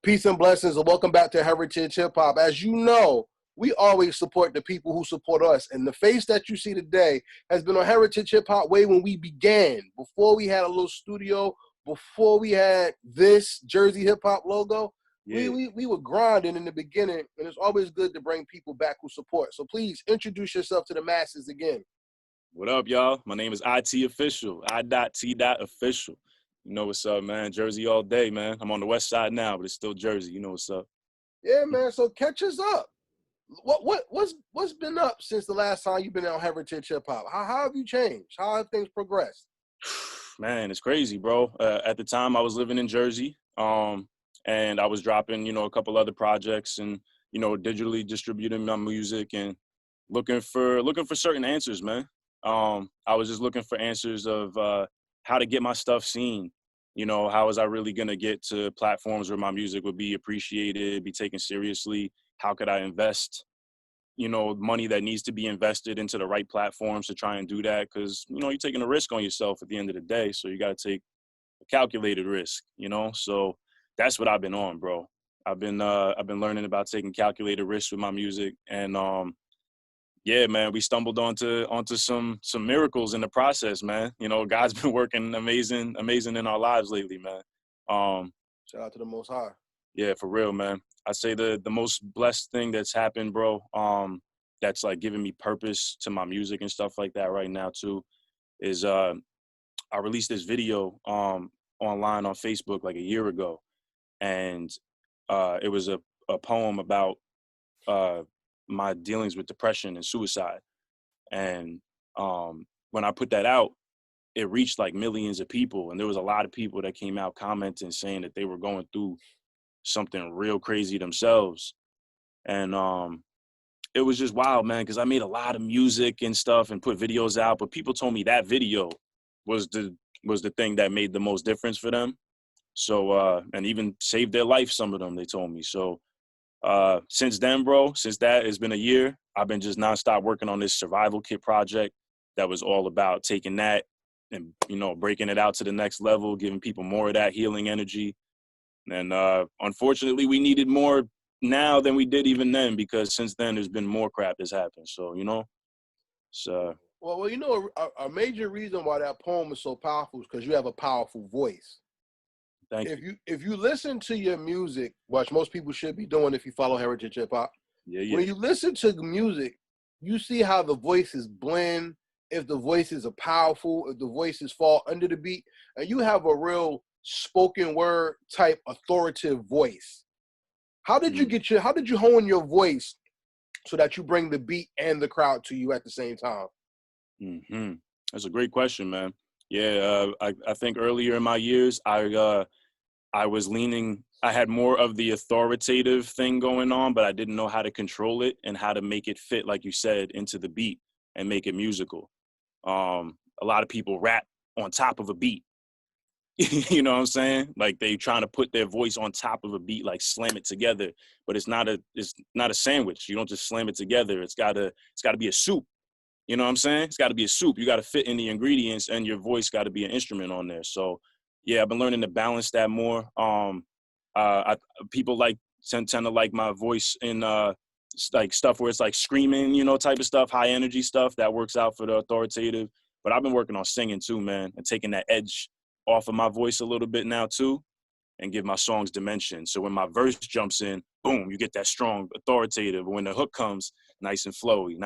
Peace and blessings, and welcome back to Heritage Hip Hop. As you know, we always support the people who support us, and the face that you see today has been on Heritage Hip Hop way when we began. Before we had a little studio, before we had this Jersey Hip Hop logo, we were grinding in the beginning, and it's always good to bring people back who support. So please introduce yourself to the masses again. What up, y'all? My name is IT Official, I.T. Official. You know what's up, man. Jersey all day, man. I'm on the west side now, but it's still Jersey. You know what's up. Yeah, man. So catch us up. What's been up since the last time you've been on Heritage Hip Hop? How have you changed? How have things progressed? Man, it's crazy, bro. At the time, I was living in Jersey, and I was dropping, a couple other projects and, digitally distributing my music and looking for certain answers, man. I was just looking for answers of how to get my stuff seen. How was I really going to get to platforms where my music would be appreciated, be taken seriously? How could I invest, money that needs to be invested into the right platforms to try and do that? Because, you're taking a risk on yourself at the end of the day. So you got to take a calculated risk, So that's what I've been on, bro. I've been learning about taking calculated risks with my music. And, yeah, man, we stumbled onto some miracles in the process, man. God's been working amazing in our lives lately, man. Shout out to the Most High. Yeah, for real, man. I say the most blessed thing that's happened, bro, that's like giving me purpose to my music and stuff like that right now too, is I released this video online on Facebook like a year ago, and it was a poem about my dealings with depression and suicide. And when I put that out, it reached like millions of people. And there was a lot of people that came out commenting saying that they were going through something real crazy themselves. And it was just wild, man, because I made a lot of music and stuff and put videos out, but people told me that video was the thing that made the most difference for them. So and even saved their life, some of them, they told me. So since then, bro, since that, it's been a year, I've been just nonstop working on this survival kit project that was all about taking that and, breaking it out to the next level, giving people more of that healing energy. And unfortunately, we needed more now than we did even then, because since then there's been more crap that's happened. So, so. Well, a major reason why that poem is so powerful is because you have a powerful voice. If you listen to your music, which most people should be doing if you follow Heritage Hip Hop, when you listen to the music, you see how the voices blend, if the voices are powerful, if the voices fall under the beat, and you have a real spoken word type authoritative voice. How did you hone your voice so that you bring the beat and the crowd to you at the same time? Mm-hmm. That's a great question, man. Yeah, I think earlier in my years, I was leaning, I had more of the authoritative thing going on, but I didn't know how to control it and how to make it fit, like you said, into the beat and make it musical. A lot of people rap on top of a beat. You know what I'm saying? Like they trying to put their voice on top of a beat, like slam it together, but it's not a sandwich. You don't just slam it together. It's gotta be a soup. You know what I'm saying? It's gotta be a soup. You gotta fit in the ingredients, and your voice gotta be an instrument on there. So yeah, I've been learning to balance that more. People tend to like my voice in like stuff where it's like screaming, type of stuff, high energy stuff that works out for the authoritative. But I've been working on singing too, man, and taking that edge off of my voice a little bit now too, and give my songs dimension. So when my verse jumps in, boom, you get that strong authoritative. When the hook comes, nice and flowy,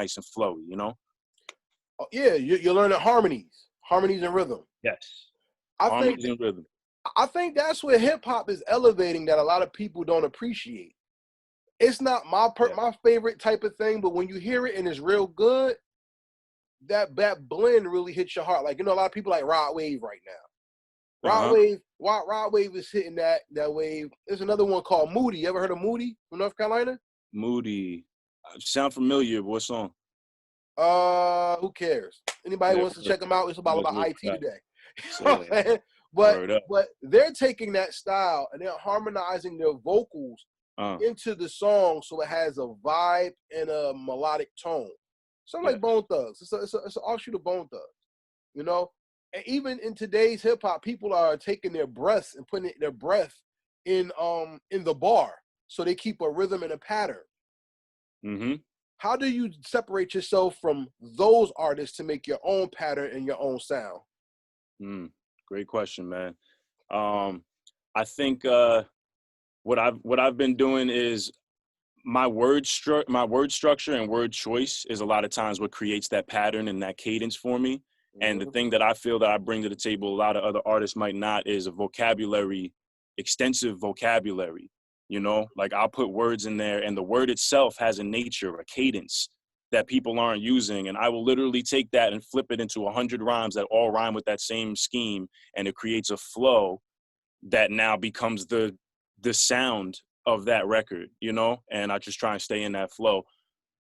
Oh, yeah, you're learning harmonies and rhythm. Yes. I think that's where hip hop is elevating that a lot of people don't appreciate. It's not my favorite type of thing, but when you hear it and it's real good, that blend really hits your heart. Like, a lot of people like Rod Wave right now. Rod Wave is hitting that wave. There's another one called Moody. You ever heard of Moody from North Carolina? Moody. Sound familiar. What song? Who cares? Anybody wants to check them out? It's about IT today. But they're taking that style and they're harmonizing their vocals into the song so it has a vibe and a melodic tone. Something like Bone Thugs. It's an offshoot of Bone Thugs, And even in today's hip hop, people are taking their breaths and putting their breath in the bar, so they keep a rhythm and a pattern. Mm-hmm. How do you separate yourself from those artists to make your own pattern and your own sound? Great question, man. I think what I've been doing is my word structure and word choice is a lot of times what creates that pattern and that cadence for me. And the Mm-hmm. thing that I feel that I bring to the table a lot of other artists might not is a extensive vocabulary. Like I'll put words in there and the word itself has a nature, a cadence that people aren't using. And I will literally take that and flip it into 100 rhymes that all rhyme with that same scheme. And it creates a flow that now becomes the sound of that record, and I just try and stay in that flow.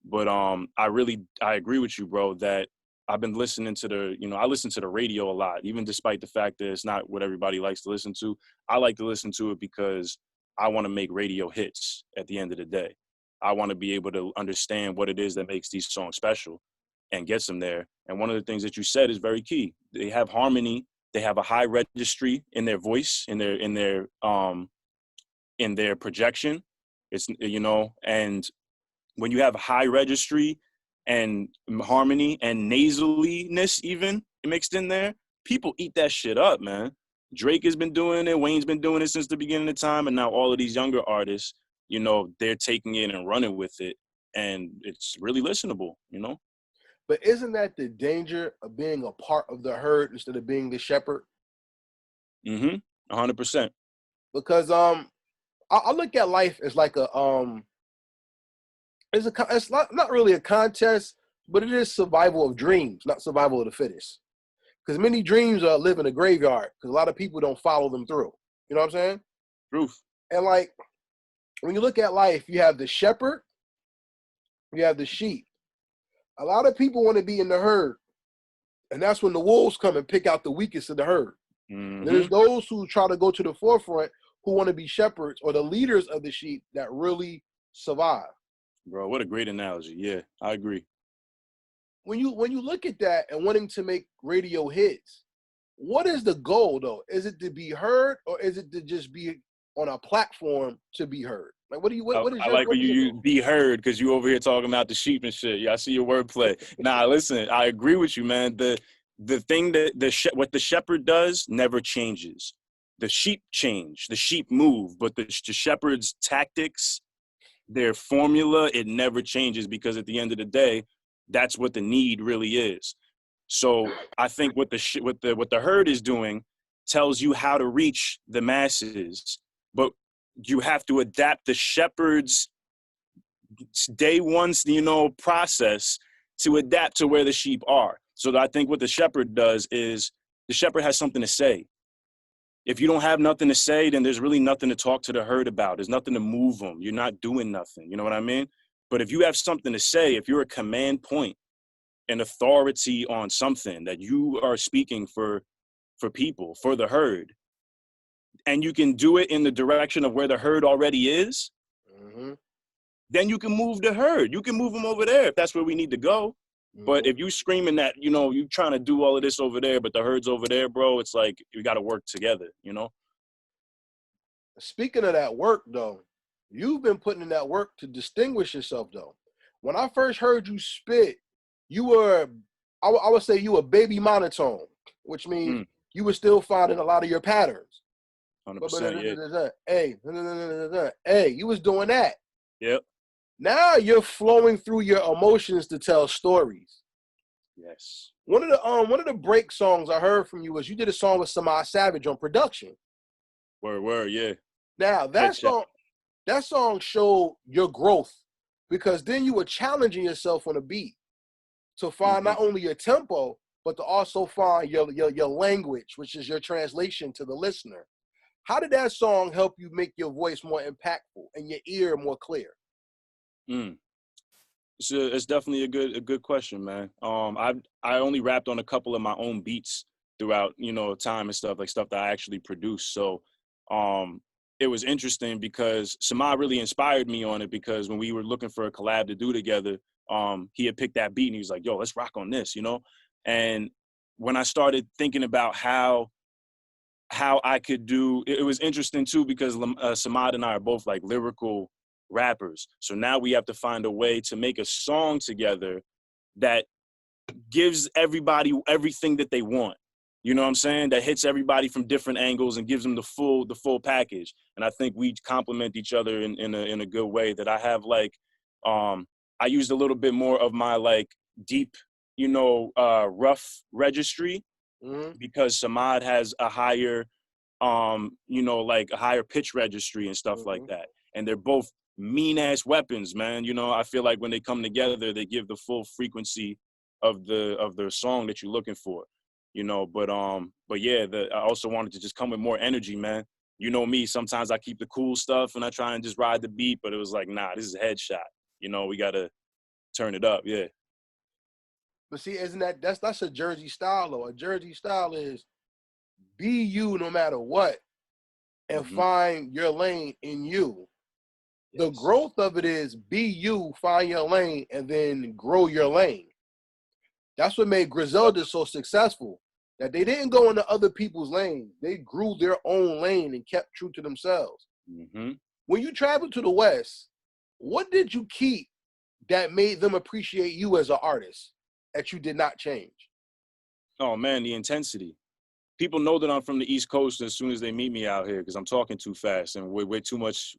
But I agree with you, bro, that I've been listening to I listen to the radio a lot, even despite the fact that it's not what everybody likes to listen to. I like to listen to it because I want to make radio hits at the end of the day. I want to be able to understand what it is that makes these songs special and gets them there. And one of the things that you said is very key. They have harmony. They have a high registry in their voice, in their projection. It's and when you have high registry and harmony and nasaliness even mixed in there, people eat that shit up, man. Drake has been doing it, Wayne's been doing it since the beginning of time, and now all of these younger artists, they're taking it and running with it, and it's really listenable. But isn't that the danger of being a part of the herd instead of being the shepherd? 100%. Because I look at life as like it's not really a contest, but it is survival of dreams, not survival of the fittest. Because many dreams live in a graveyard because a lot of people don't follow them through. You know what I'm saying? Truth. And like when you look at life, you have the shepherd, you have the sheep. A lot of people want to be in the herd, and that's when the wolves come and pick out the weakest of the herd. Mm-hmm. There's those who try to go to the forefront who want to be shepherds or the leaders of the sheep that really survive. Bro, what a great analogy. Yeah, I agree. When you look at that and wanting to make radio hits, what is the goal though? Is it to be heard or is it to just be on a platform to be heard? Like what is I your like when you use "be heard" because you over here talking about the sheep and shit. Yeah, I see your wordplay. Nah, listen, I agree with you, man. The thing that what the shepherd does never changes. The sheep change, the sheep move, but the shepherd's tactics, their formula, it never changes because at the end of the day, that's what the need really is. So I think what the herd is doing tells you how to reach the masses, but you have to adapt the shepherd's day one, process to adapt to where the sheep are. So I think what the shepherd does is the shepherd has something to say. If you don't have nothing to say, then there's really nothing to talk to the herd about. There's nothing to move them. You're not doing nothing. You know what I mean? But if you have something to say, if you're a command point, an authority on something that you are speaking for people, for the herd, and you can do it in the direction of where the herd already is, then you can move the herd. You can move them over there if that's where we need to go. But if you screaming that, you trying to do all of this over there, but the herd's over there, bro, it's like we got to work together. Speaking of that work though, you've been putting in that work to distinguish yourself though. When I first heard you spit, you were, I would say you were baby monotone, which means you were still finding a lot of your patterns. 100%, yeah. Hey, you was doing that. Yep. Now you're flowing through your emotions to tell stories. Yes. One of the break songs I heard from you was you did a song with Samaj Savage on production. Word, yeah. Now that song showed your growth because then you were challenging yourself on a beat to find not only your tempo, but to also find your language, which is your translation to the listener. How did that song help you make your voice more impactful and your ear more clear? It's definitely a good question, man. I only rapped on a couple of my own beats throughout, time and stuff that I actually produced. So it was interesting because Samad really inspired me on it because when we were looking for a collab to do together, he had picked that beat and he was like, yo, let's rock on this, And when I started thinking about how how I could do. It was interesting too because Samad and I are both like lyrical rappers. So now we have to find a way to make a song together that gives everybody everything that they want. You know what I'm saying? That hits everybody from different angles and gives them the full package. And I think we complement each other in a good way. That I have like, I used a little bit more of my like deep, rough registry, Mm-hmm. because Samad has a higher, like a higher pitch registry and stuff like Mm-hmm. that. And they're both mean ass weapons, man. I feel like when they come together, they give the full frequency of the song that you're looking for. But yeah, I also wanted to just come with more energy, man. You know me, sometimes I keep the cool stuff and I try and just ride the beat, but it was like, nah, this is a headshot. We gotta turn it up, yeah. But see, isn't that's a Jersey style though? A Jersey style is be you no matter what and Mm-hmm. find your lane in you. The Yes. growth of it is be you, find your lane, and then grow your lane. That's what made Griselda so successful. That they didn't go into other people's lane. They grew their own lane and kept true to themselves. Mm-hmm. When you traveled to the West, what did you keep that made them appreciate you as an artist that you did not change? Oh man, the intensity. People know that I'm from the East Coast as soon as they meet me out here because I'm talking too fast and way too much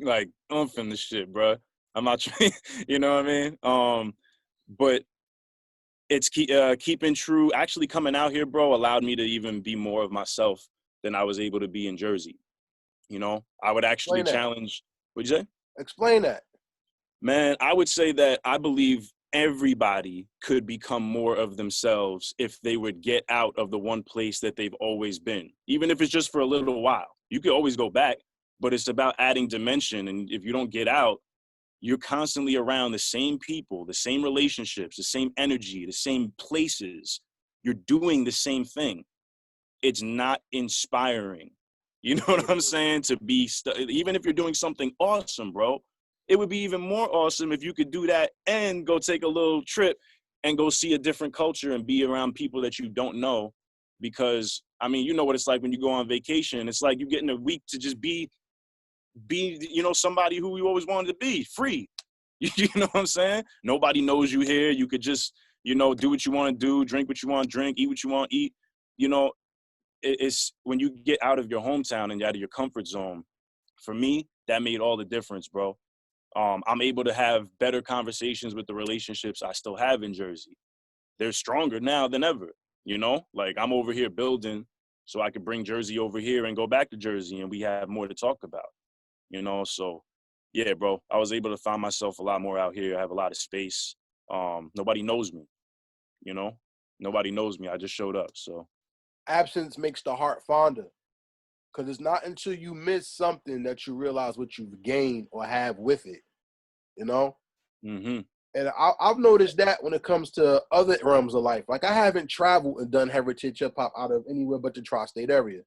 like oomph in the shit, bro. I'm not trying, you know what I mean? But it's keeping true. Actually, coming out here, bro, allowed me to even be more of myself than I was able to be in Jersey. I would actually Explain that. challenge. What'd you say? Explain that. Man, I would say that I believe everybody could become more of themselves if they would get out of the one place that they've always been, even if it's just for a little while. You could always go back, but it's about adding dimension. And if you don't get out, you're constantly around the same people, the same relationships, the same energy, the same places. You're doing the same thing. It's not inspiring. You know what I'm saying? To be, even if you're doing something awesome, bro, it would be even more awesome if you could do that and go take a little trip and go see a different culture and be around people that you don't know. Because, I mean, you know what it's like when you go on vacation. It's like you're getting a week to just be somebody who you always wanted to be, free. You know what I'm saying? Nobody knows you here. You could just, do what you want to do, drink what you want to drink, eat what you want to eat. You know, it's when you get out of your hometown and out of your comfort zone. For me, that made all the difference, bro. I'm able to have better conversations with the relationships I still have in Jersey. They're stronger now than ever. Like I'm over here building so I could bring Jersey over here and go back to Jersey and we have more to talk about. So yeah, bro, I was able to find myself a lot more out here. I have a lot of space. Nobody knows me, you know, nobody knows me. I just showed up. So Absence makes the heart fonder. Because it's not until you miss something that you realize what you've gained or have with it, you know? mm-hmm. And I've noticed that when it comes to other realms of life. Like, I haven't traveled and done heritage hip hop out of anywhere but the tri state area, you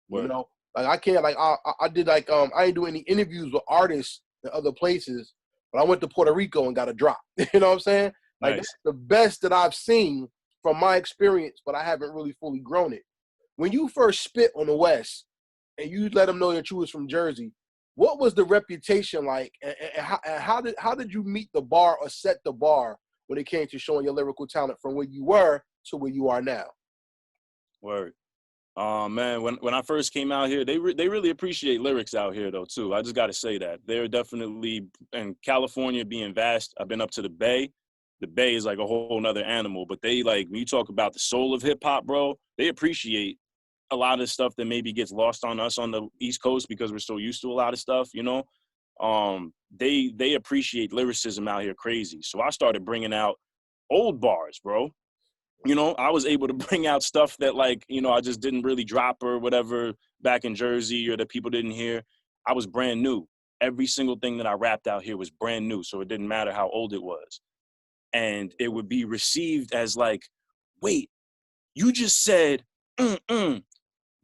Word. know? Like, I can't, like, I did, like, I didn't do any interviews with artists in other places, but I went to Puerto Rico and got a drop. You know what I'm saying? Like, that's Nice. the best that I've seen from my experience, but I haven't really fully grown it. When you first spit on the West, and you let them know that you was from Jersey, what was the reputation like, and how did you meet the bar or set the bar when it came to showing your lyrical talent from where you were to where you are now? Word. Man, when I first came out here, they really appreciate lyrics out here though too. I just got to say that they're definitely, in California being vast. I've been up to the Bay. The Bay is like a whole nother animal. But they, like, when you talk about the soul of hip hop, bro, they appreciate a lot of stuff that maybe gets lost on us on the East Coast because we're so used to a lot of stuff. They appreciate lyricism out here crazy. So I started bringing out old bars, bro. I was able to bring out stuff that, like, I just didn't really drop or whatever back in Jersey or that people didn't hear. I was brand new. Every single thing that I rapped out here was brand new. So it didn't matter how old it was. And it would be received as like, wait, you just said, mm-mm.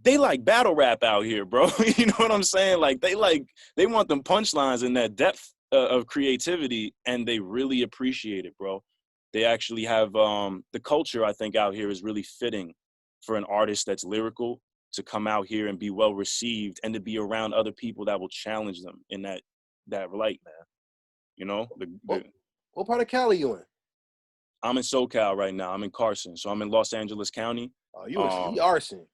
They like battle rap out here, bro. You know what I'm saying? Like, they want them punchlines and that depth of creativity, and they really appreciate it, bro. They actually have the culture, I think, out here is really fitting for an artist that's lyrical to come out here and be well received and to be around other people that will challenge them in that light, man. You know, what part of Cali you in? I'm in SoCal right now. I'm in Carson, so I'm in Los Angeles County. Oh, you in C. Arson,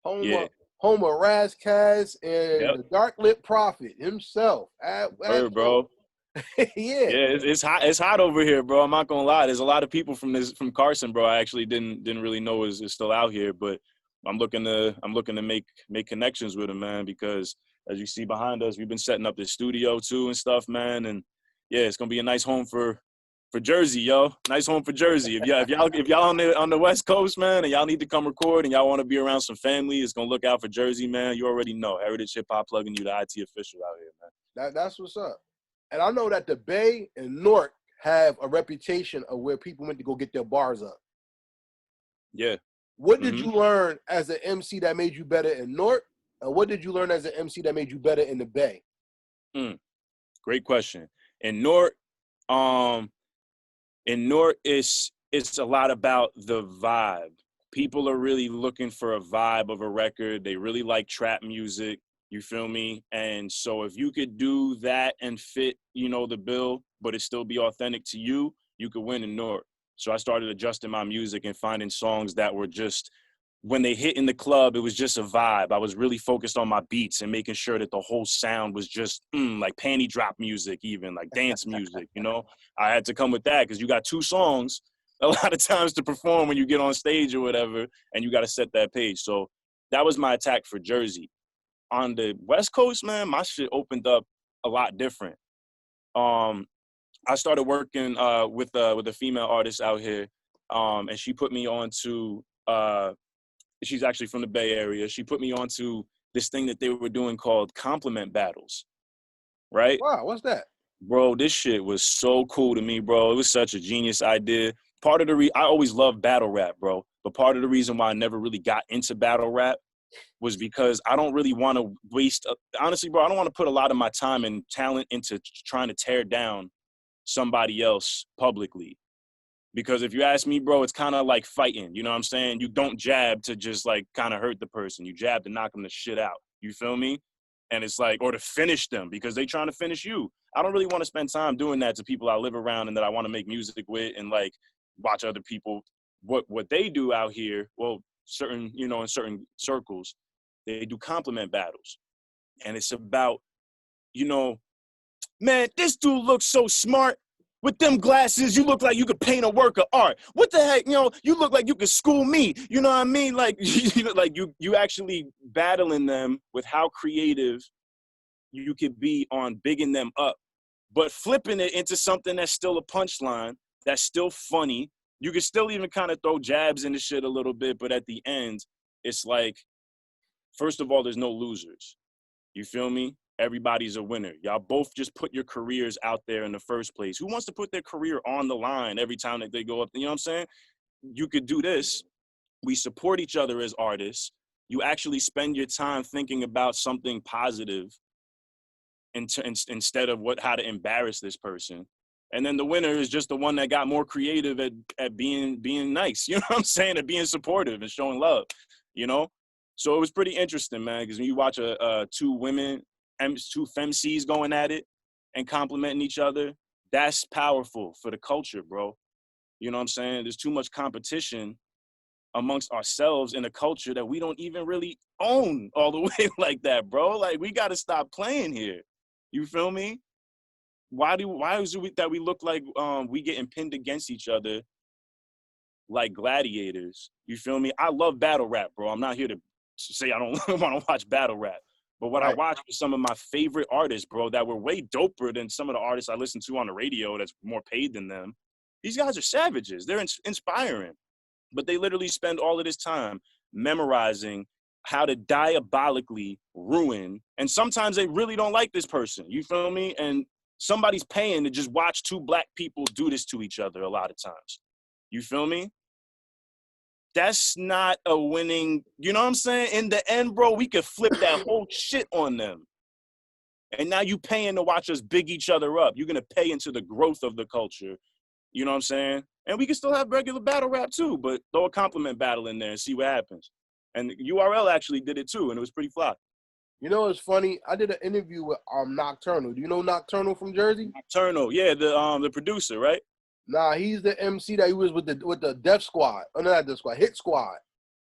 Yeah. home of Razkaz and Yep. the dark lit prophet himself. Word, bro. Yeah. Yeah, it's hot. It's hot over here, bro. I'm not gonna lie. There's a lot of people from Carson, bro. I actually didn't really know is still out here, but I'm looking to make connections with them, man. Because as you see behind us, we've been setting up this studio too and stuff, man. And yeah, it's gonna be a nice home for Jersey, yo. Nice home for Jersey. If y'all on the West Coast, man, and y'all need to come record and y'all want to be around some family, it's gonna look out for Jersey, man. You already know. Heritage Hip Hop plugging you, the IT official out here, man. That's what's up. And I know that the Bay and North have a reputation of where people went to go get their bars up. Yeah. What did you learn as an MC that made you better in North? And what did you learn as an MC that made you better in the Bay? Great question. In North, it's a lot about the vibe. People are really looking for a vibe of a record. They really like trap music. You feel me? And so if you could do that and fit, the bill, but it still be authentic to you, you could win in North. So I started adjusting my music and finding songs that were just, when they hit in the club, it was just a vibe. I was really focused on my beats and making sure that the whole sound was just like panty drop music, even like dance music, I had to come with that because you got 2 songs a lot of times to perform when you get on stage or whatever, and you got to set that page. So that was my attack for Jersey. On the West Coast, man, my shit opened up a lot different. I started working with a female artist out here, and she put me on to, she's actually from the Bay Area. She put me on to this thing that they were doing called compliment battles, right? Wow, what's that? Bro, this shit was so cool to me, bro. It was such a genius idea. Part of the I always loved battle rap, bro. But part of the reason why I never really got into battle rap was because I don't really want to waste, honestly, bro, I don't want to put a lot of my time and talent into trying to tear down somebody else publicly. Because if you ask me, bro, it's kind of like fighting, you know what I'm saying? You don't jab to just like kind of hurt the person. You jab to knock them the shit out. You feel me? And it's like, or to finish them because they trying to finish you. I don't really want to spend time doing that to people I live around and that I want to make music with and like watch other people, what they do out here. Well, certain, in certain circles, they do compliment battles. And it's about, man, this dude looks so smart. With them glasses, you look like you could paint a work of art. What the heck, you look like you could school me. You know what I mean? Like, you actually battling them with how creative you could be on bigging them up, but flipping it into something that's still a punchline, that's still funny. You can still even kind of throw jabs into shit a little bit, but at the end, it's like, first of all, there's no losers. You feel me? Everybody's a winner. Y'all both just put your careers out there in the first place. Who wants to put their career on the line every time that they go up? You know what I'm saying? You could do this. We support each other as artists. You actually spend your time thinking about something positive instead of how to embarrass this person. And then the winner is just the one that got more creative at being nice. You know what I'm saying? At being supportive and showing love, So it was pretty interesting, man, because when you watch 2 women, 2 femcs going at it and complimenting each other, that's powerful for the culture, bro. You know what I'm saying? There's too much competition amongst ourselves in a culture that we don't even really own all the way like that, bro. Like, we got to stop playing here. You feel me? Why is it that we look like we getting pinned against each other like gladiators? You feel me? I love battle rap, bro. I'm not here to say I don't want to watch battle rap. But what I watched was some of my favorite artists, bro, that were way doper than some of the artists I listen to on the radio that's more paid than them. These guys are savages. They're inspiring. But they literally spend all of this time memorizing how to diabolically ruin. And sometimes they really don't like this person. You feel me? And somebody's paying to just watch 2 black people do this to each other a lot of times. You feel me? That's not a winning, you know what I'm saying? In the end, bro, we could flip that whole shit on them. And now you paying to watch us big each other up. You're going to pay into the growth of the culture. You know what I'm saying? And we can still have regular battle rap too, but throw a compliment battle in there and see what happens. And URL actually did it too, and it was pretty fly. You know, it's funny. I did an interview with Nocturnal. Do you know Nocturnal from Jersey? Nocturnal, yeah, the producer, right? Nah, he's the MC that he was with the Def Squad. Oh, no, not Def Squad, Hit Squad.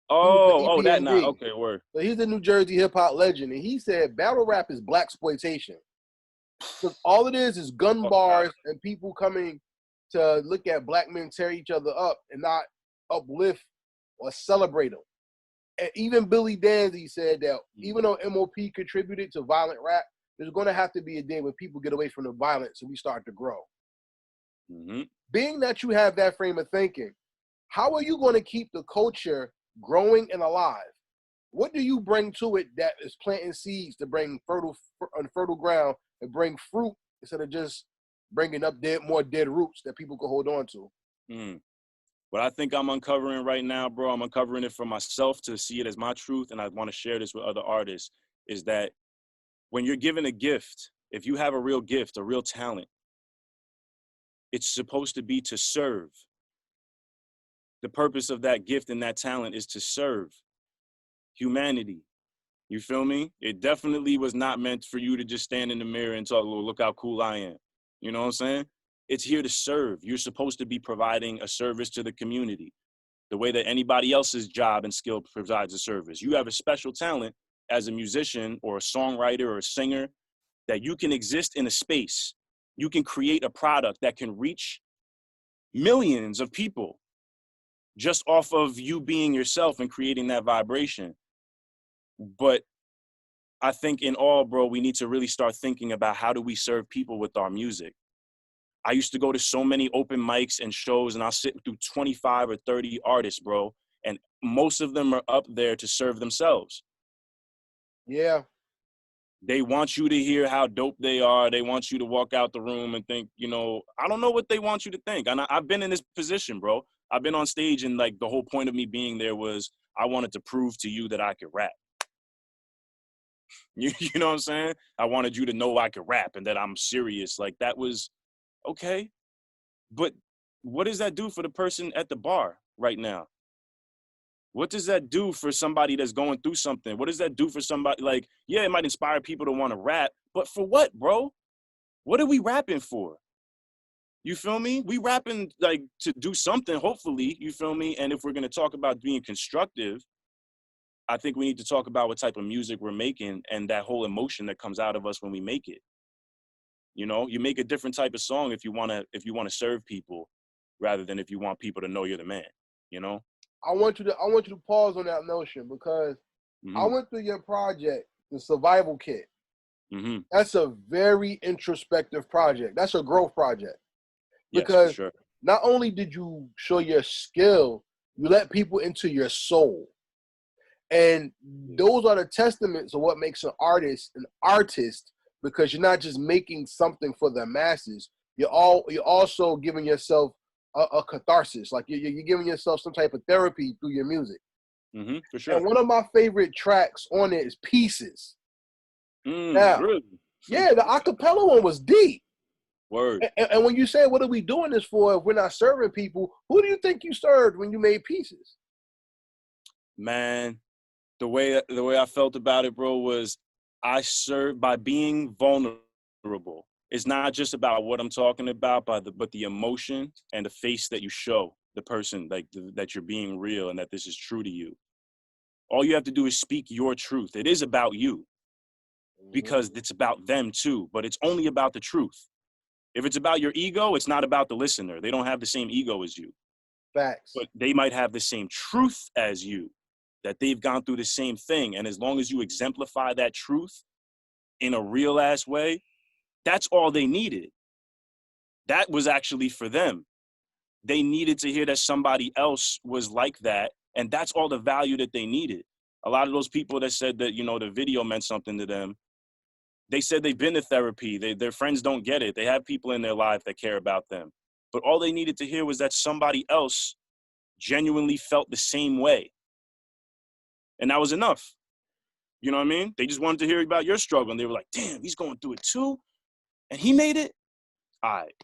He was the Oh, that not EPMD. okay. Word. So he's a New Jersey hip hop legend, and he said battle rap is black exploitation. Because all it is gun bars and people coming to look at black men tear each other up and not uplift or celebrate them. And even Billy Danzy said that even though MOP contributed to violent rap, there's going to have to be a day when people get away from the violence and we start to grow. Mm-hmm. Being that you have that frame of thinking, how are you going to keep the culture growing and alive? What do you bring to it that is planting seeds to bring fertile ground and bring fruit instead of just bringing up more dead roots that people can hold on to? What I think I'm uncovering right now, bro, I'm uncovering it for myself to see it as my truth, and I want to share this with other artists, is that when you're given a gift, if you have a real gift, a real talent, it's supposed to be to serve. The purpose of that gift and that talent is to serve humanity. You feel me? It definitely was not meant for you to just stand in the mirror and talk, "Oh, look how cool I am." You know what I'm saying? It's here to serve. You're supposed to be providing a service to the community the way that anybody else's job and skill provides a service. You have a special talent as a musician or a songwriter or a singer that you can exist in a space. You can create a product that can reach millions of people just off of you being yourself and creating that vibration. But I think in all, bro, we need to really start thinking about how do we serve people with our music. I used to go to so many open mics and shows, and I'll sit through 25 or 30 artists, bro, and most of them are up there to serve themselves. Yeah. They want you to hear how dope they are. They want you to walk out the room and think, you know, I don't know what they want you to think. And I've been in this position, bro. I've been on stage, and like the whole point of me being there was I wanted to prove to you that I could rap. You know what I'm saying? I wanted you to know I could rap and that I'm serious. Like that was okay. But what does that do for the person at the bar right now? What does that do for somebody that's going through something? What does that do for somebody? Like, yeah, it might inspire people to want to rap, but for what, bro? What are we rapping for? You feel me? We rapping like to do something, hopefully, you feel me? And if we're going to talk about being constructive, I think we need to talk about what type of music we're making and that whole emotion that comes out of us when we make it. You know, you make a different type of song if you want to serve people rather than if you want people to know you're the man, you know? I want you to pause on that notion because I went through your project, the Survival Kit. That's a very introspective project. That's a growth project. Because yes, for sure. Not only did you show your skill, you let people into your soul. And those are the testaments of what makes an artist, because you're not just making something for the masses. You're also giving yourself a catharsis. Like you're giving yourself some type of therapy through your music. For sure. And one of my favorite tracks on it is Pieces. Now, really? yeah, the acapella one was deep. Word. And when you say, what are we doing this for if we're not serving people, who do you think you served when you made Pieces? Man, the way I felt about it, bro, was I served by being vulnerable. It's not just about what I'm talking about, but the emotion and the face that you show the person, like that you're being real and that this is true to you. All you have to do is speak your truth. It is about you because it's about them too, but it's only about the truth. If it's about your ego, it's not about the listener. They don't have the same ego as you. Facts. But they might have the same truth as you, that they've gone through the same thing. And as long as you exemplify that truth in a real ass way, that's all they needed. That was actually for them. They needed to hear that somebody else was like that. And that's all the value that they needed. A lot of those people that said that, you know, the video meant something to them, they said they've been to therapy. Their friends don't get it. They have people in their life that care about them. But all they needed to hear was that somebody else genuinely felt the same way. And that was enough. You know what I mean? They just wanted to hear about your struggle. And they were like, damn, he's going through it too? And he made it? All right.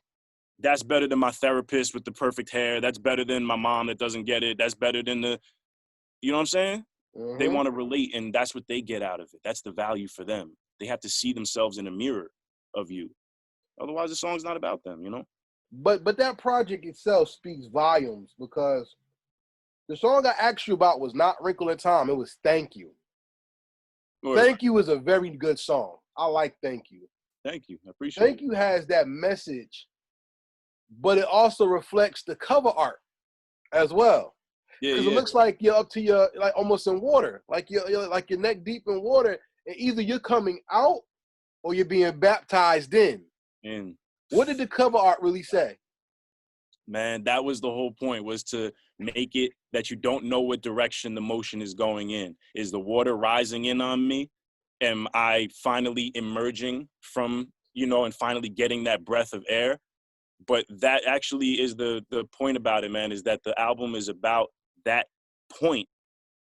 That's better than my therapist with the perfect hair. That's better than my mom that doesn't get it. That's better than you know what I'm saying? They Mm-hmm. want to relate, and that's what they get out of it. That's the value for them. They have to see themselves in a mirror of you. Otherwise, the song's not about them, you know? But that project itself speaks volumes, because the song I asked you about was not Wrinkle in Time. It was Thank You. Or, Thank You is a very good song. I like Thank You. thank you. I appreciate Thank it. You has that message, but it also reflects the cover art as well. Yeah, Because it yeah. looks like you're up to your, like, almost in water, like you're like your neck deep in water, and either you're coming out or you're being baptized in. And What did the cover art really say? man, that was the whole point, was to make it that you don't know what direction the motion is going in. Is the water rising in on me? Am I finally emerging from, and finally getting that breath of air? But that actually is the point about it, man, is that the album is about that point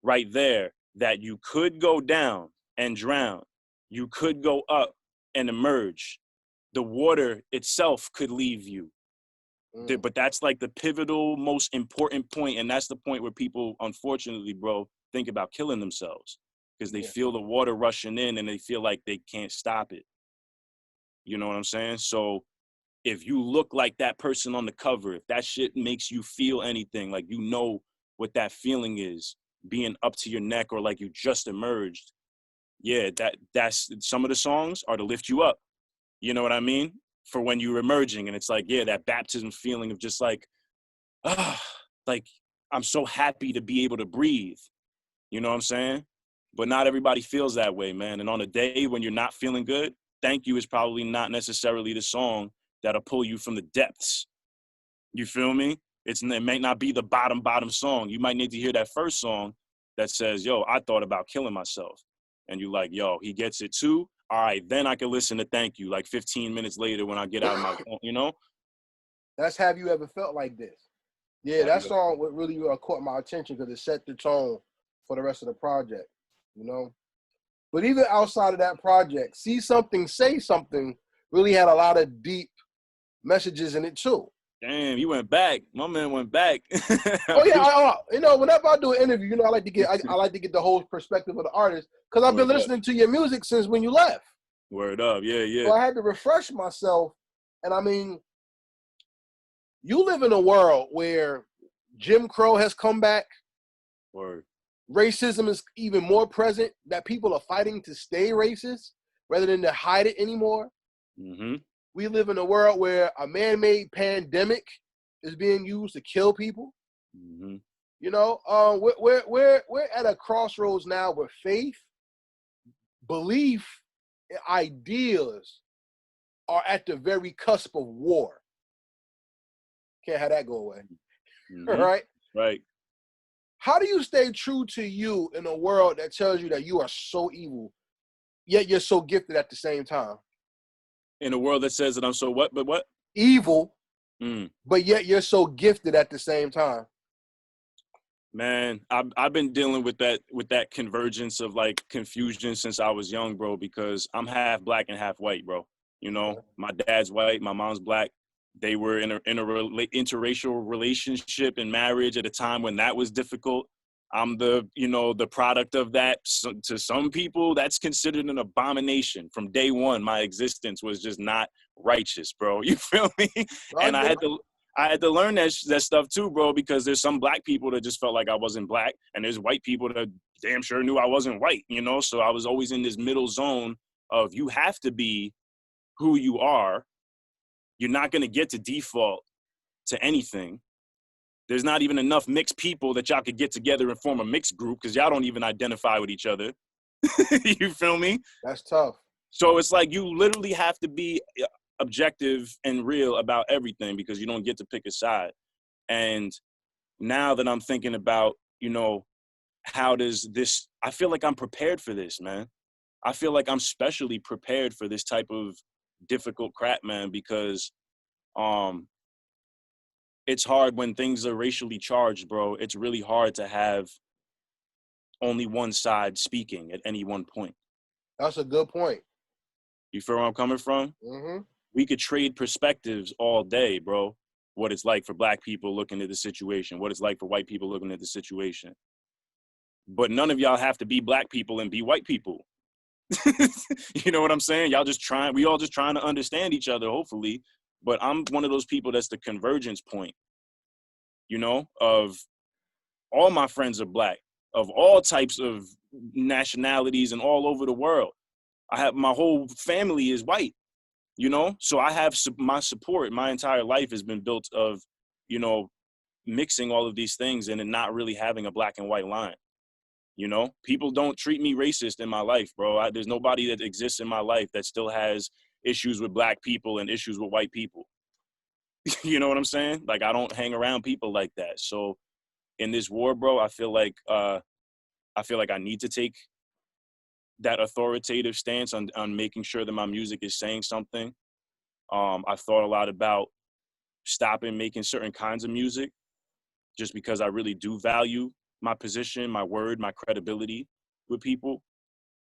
right there, that you could go down and drown. You could go up and emerge. The water itself could leave you. Mm. But that's like the pivotal, most important point, and that's the point where people, unfortunately, bro, think about killing themselves because they Yeah. feel the water rushing in and they feel like they can't stop it. You know what I'm saying? So if you look like that person on the cover, if that shit makes you feel anything, like what that feeling is, being up to your neck or like you just emerged, yeah, that's some of the songs are to lift you up. You know what I mean? For when you're emerging, and it's like, yeah, that baptism feeling of just like, ah, like I'm so happy to be able to breathe. You know what I'm saying? But not everybody feels that way, man. And on a day when you're not feeling good, Thank You is probably not necessarily the song that'll pull you from the depths. You feel me? It may not be the bottom song. You might need to hear that first song that says, yo, I thought about killing myself. And you're like, yo, he gets it too. All right, then I can listen to Thank You like 15 minutes later when I get out of my, That's Have You Ever Felt Like This? Yeah, Have that you, song would really caught my attention because it set the tone for the rest of the project, you know? But even outside of that project, See Something, Say Something really had a lot of deep messages in it too. damn, you went back. My man went back. I Oh yeah, appreciate whenever I do an interview, I like to get I like to get the whole perspective of the artist, because I've been Word up. listening to your music since when you left. Word up. Yeah, So yeah. I had to refresh myself. And I mean, you live in a world where Jim Crow has come back. Word. Racism is even more present, that people are fighting to stay racist rather than to hide it anymore. Mm-hmm. We live in a world where a man-made pandemic is being used to kill people. Mm-hmm. We're at a crossroads now where faith, belief, and ideas are at the very cusp of war. Can't have that go away. Mm-hmm. Right? Right. How do you stay true to you in a world that tells you that you are so evil, yet you're so gifted at the same time? In a world that says that I'm so what, but what? Evil, Mm. but yet you're so gifted at the same time. Man, I've been dealing with that convergence of like confusion since I was young, bro, because I'm half black and half white, bro. Okay. My dad's white, my mom's black. They were in a interracial relationship and marriage at a time when that was difficult. I'm the product of that. So, to some people, that's considered an abomination. From day one, my existence was just not righteous, bro. You feel me? I And get it. I had to learn that stuff too, bro, because there's some black people that just felt like I wasn't black, and there's white people that damn sure knew I wasn't white, So I was always in this middle zone of, you have to be who you are. You're not going to get to default to anything. There's not even enough mixed people that y'all could get together and form a mixed group because y'all don't even identify with each other. You feel me? That's tough. So it's like you literally have to be objective and real about everything because you don't get to pick a side. And now that I'm thinking about, how does this, I feel like I'm prepared for this, man. I feel like I'm specially prepared for this type of difficult crap, man, because it's hard when things are racially charged, bro. It's really hard to have only one side speaking at any one point. That's a good point. You feel where I'm coming from? Mm-hmm. We could trade perspectives all day, bro. What it's like for black people looking at the situation, what it's like for white people looking at the situation. but none of y'all have to be black people and be white people. You know what I'm saying? We all just trying to understand each other, hopefully. But I'm one of those people that's the convergence point, you know, of all my friends are black, of all types of nationalities and all over the world. I have my whole family is white, you know, so I have my support. My entire life has been built of, you know, mixing all of these things and not really having a black and white line. You know, people don't treat me racist in my life, bro. There's nobody that exists in my life that still has issues with black people and issues with white people. You know what I'm saying? Like, I don't hang around people like that. So in this war, bro, I feel like I need to take that authoritative stance on making sure that my music is saying something. I've thought a lot about stopping making certain kinds of music just because I really do value my position, my word, my credibility with people.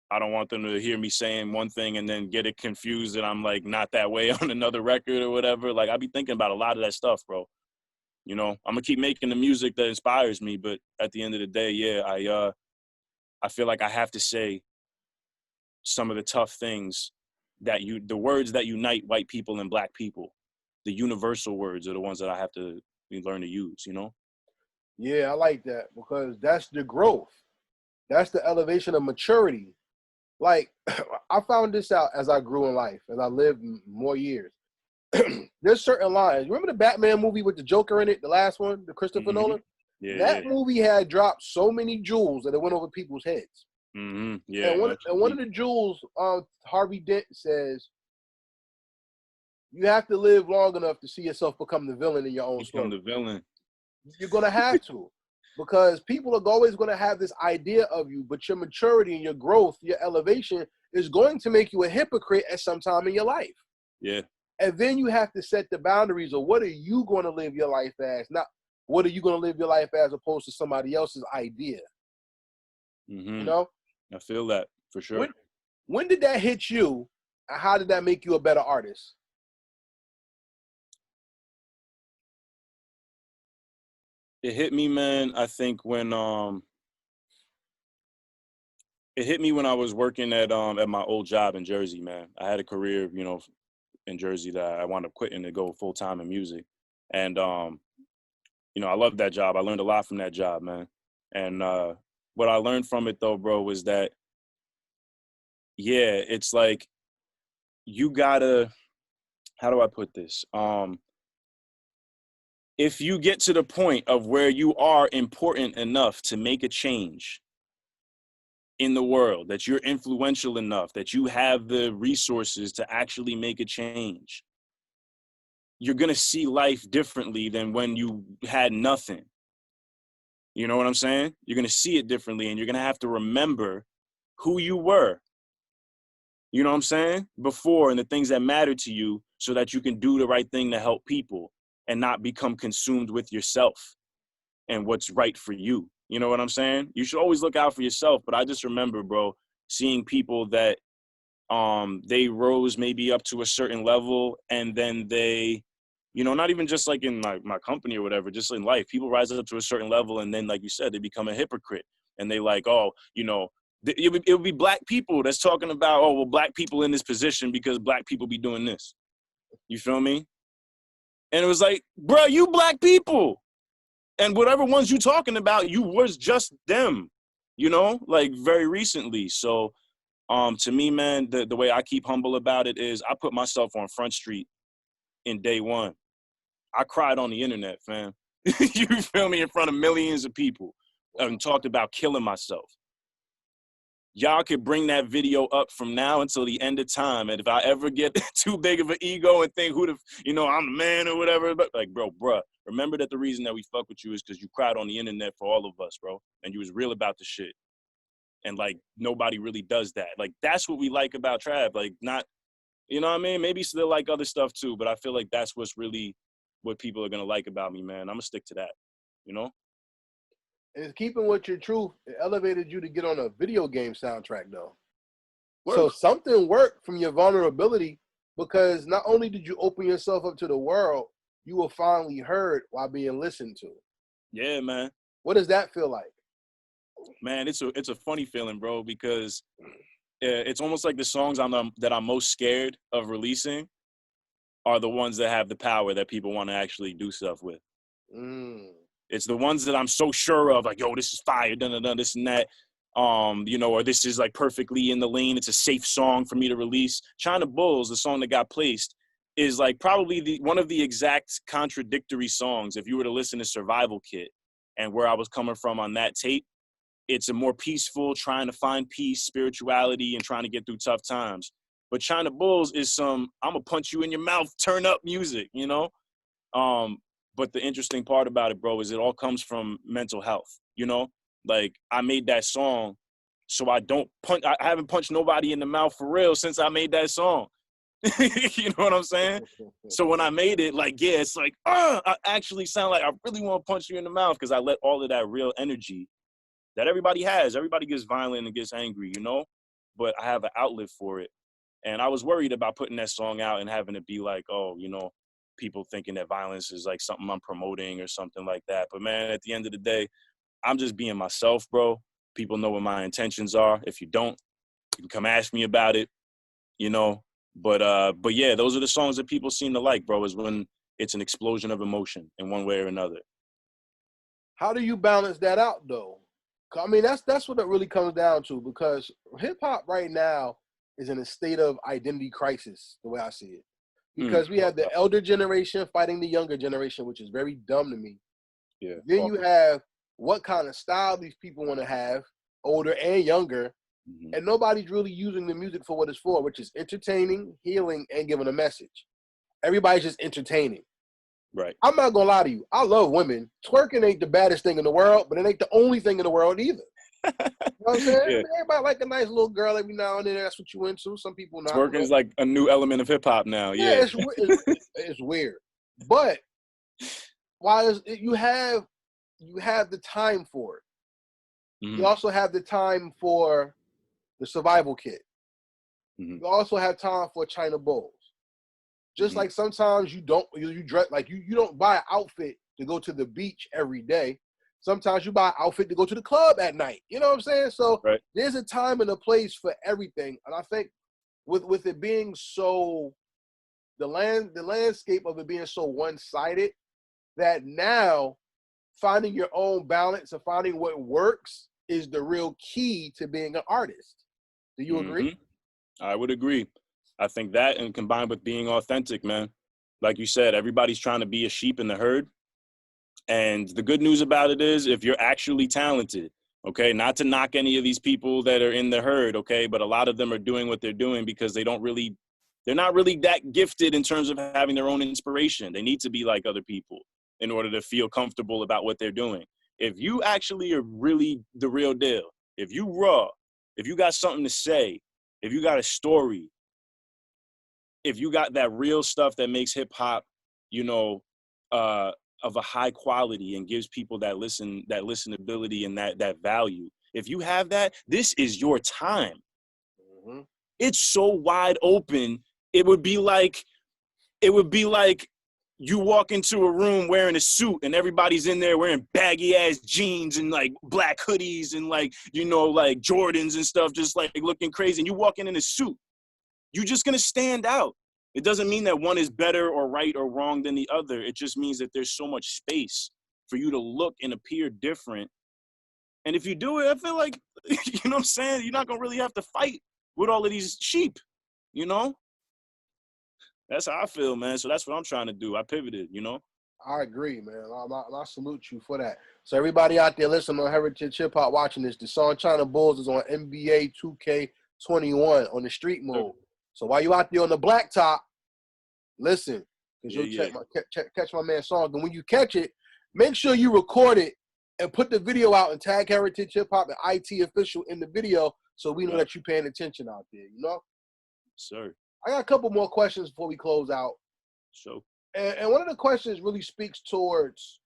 I don't want them to hear me saying one thing and then get it confused that I'm like not that way on another record or whatever. Like, I be thinking about a lot of that stuff, bro. You know, I'm gonna keep making the music that inspires me, but at the end of the day, yeah, I feel like I have to say some of the tough things the words that unite white people and black people, the universal words are the ones that I have to learn to use, you know? Yeah, I like that because that's the growth. That's the elevation of maturity. Like, I found this out as I grew in life, as I lived more years. There's certain lines. Remember the Batman movie with the Joker in it, the last one, the Christopher Nolan? Yeah, that movie had dropped so many jewels that it went over people's heads. Yeah. And one of the jewels, Harvey Dent says, you have to live long enough to see yourself become the villain in your own story. Become the villain. You're going to have to. Because people are always going to have this idea of you, but your maturity and your growth, your elevation is going to make you a hypocrite at some time in your life. Yeah. And then you have to set the boundaries of what are you going to live your life as, not what are you going to live your life as opposed to somebody else's idea. You know? I feel that for sure. When did that hit you? And how did that make you a better artist? It hit me, man, I think when it hit me when I was working at my old job in Jersey, man. I had a career, you know, in Jersey that I wound up quitting to go full time in music. And you know, I loved that job. I learned a lot from that job, man. And what I learned from it though, bro, was that yeah, it's like you gotta, how do I put this? If you get to the point of where you are important enough to make a change in the world, that you're influential enough, that you have the resources to actually make a change, you're going to see life differently than when you had nothing. You know what I'm saying? You're going to see it differently, and you're going to have to remember who you were. You know what I'm saying? Before, and the things that matter to you, so that you can do the right thing to help people and not become consumed with yourself and what's right for you. You know what I'm saying? You should always look out for yourself. But I just remember, bro, seeing people that they rose maybe up to a certain level, and then they, you know, not even just like in my company or whatever, just in life, people rise up to a certain level, and then, like you said, they become a hypocrite. And they like, oh, you know, it would be black people that's talking about, oh, well, black people in this position because black people be doing this. You feel me? And it was like, bro, you black people. And whatever ones you talking about, you was just them, you know, like very recently. So to me, man, the way I keep humble about it is I put myself on Front Street in day one. I cried on the internet, fam. You feel me? In front of millions of people and talked about killing myself. Y'all could bring that video up from now until the end of time. And if I ever get too big of an ego and think you know, I'm the man or whatever, but like, bruh, remember that the reason that we fuck with you is because you cried on the internet for all of us, bro. And you was real about the shit. And like, nobody really does that. Like, that's what we like about Trav. Like, not, you know what I mean? Maybe still like other stuff too, but I feel like that's what's really what people are going to like about me, man. I'm going to stick to that, you know? It's keeping with your truth. It elevated you to get on a video game soundtrack, though. Work. So something worked from your vulnerability, because not only did you open yourself up to the world, you were finally heard while being listened to. Yeah, man. What does that feel like? Man, it's a funny feeling, bro, because it's almost like the songs that I'm most scared of releasing are the ones that have the power that people want to actually do stuff with. Mm. It's the ones that I'm so sure of, like, yo, this is fire, dun, dun, dun, this and that. Or this is like perfectly in the lane. It's a safe song for me to release. China Bulls, the song that got placed, is like probably one of the exact contradictory songs. If you were to listen to Survival Kit and where I was coming from on that tape, it's a more peaceful, trying to find peace, spirituality, and trying to get through tough times. But China Bulls is some, I'm gonna punch you in your mouth, turn up music, you know? But the interesting part about it, bro, is it all comes from mental health, you know? Like, I made that song so I haven't punched nobody in the mouth for real since I made that song. You know what I'm saying? So when I made it, like, yeah, it's like, I actually sound like I really want to punch you in the mouth because I let all of that real energy that everybody has. Everybody gets violent and gets angry, you know? But I have an outlet for it. And I was worried about putting that song out and having it be like, oh, people thinking that violence is like something I'm promoting or something like that. But man, at the end of the day, I'm just being myself, bro. People know what my intentions are. If you don't, you can come ask me about it, you know? But yeah, those are the songs that people seem to like, bro, is when it's an explosion of emotion in one way or another. How do you balance that out, though? I mean, that's what it really comes down to, because hip hop right now is in a state of identity crisis, the way I see it. Because we have the elder generation fighting the younger generation, which is very dumb to me. Yeah. Then you have what kind of style these people want to have, older and younger, and nobody's really using the music for what it's for, which is entertaining, healing, and giving a message. Everybody's just entertaining. Right. I'm not gonna lie to you. I love women. Twerking ain't the baddest thing in the world, but it ain't the only thing in the world either. You know what I'm saying? Yeah. I mean, everybody like a nice little girl every now and then. That's what you into. Some people not. Twerking is like a new element of hip hop now. Yeah, Yeah. it's weird. But while you have the time for it, you also have the time for the Survival Kit. You also have time for China Bulls. Just like sometimes you dress like you don't buy an outfit to go to the beach every day. Sometimes you buy an outfit to go to the club at night. You know what I'm saying? So there's a time and a place for everything. And I think with it being so, the landscape of it being so one-sided, that now finding your own balance and finding what works is the real key to being an artist. Do you agree? I would agree. I think that, and combined with being authentic, man. Like you said, everybody's trying to be a sheep in the herd. And the good news about it is, if you're actually talented, okay, not to knock any of these people that are in the herd, okay, but a lot of them are doing what they're doing because they're not really that gifted in terms of having their own inspiration. They need to be like other people in order to feel comfortable about what they're doing. If you actually are really the real deal, if you raw, if you got something to say, if you got a story, if you got that real stuff that makes hip hop, of a high quality and gives people that listenability and that value. If you have that, this is your time. It's so wide open. It would be like you walk into a room wearing a suit and everybody's in there wearing baggy ass jeans and like black hoodies and like Jordans and stuff, just like looking crazy. And you walk in a suit, you're just gonna stand out. It doesn't mean that one is better or right or wrong than the other. It just means that there's so much space for you to look and appear different. And if you do it, I feel like, you know what I'm saying? You're not gonna really have to fight with all of these sheep, you know? That's how I feel, man. So that's what I'm trying to do. I pivoted, I agree, man. I salute you for that. So everybody out there listening on Heritage Hip Hop watching this, the song China Bulls is on NBA 2K21 on the street mode. So while you out there on the blacktop, listen, because you'll catch my man's song. And when you catch it, make sure you record it and put the video out and tag Heritage Hip Hop and IT Official in the video so we know that you're paying attention out there, Sir. I got a couple more questions before we close out. So. And one of the questions really speaks towards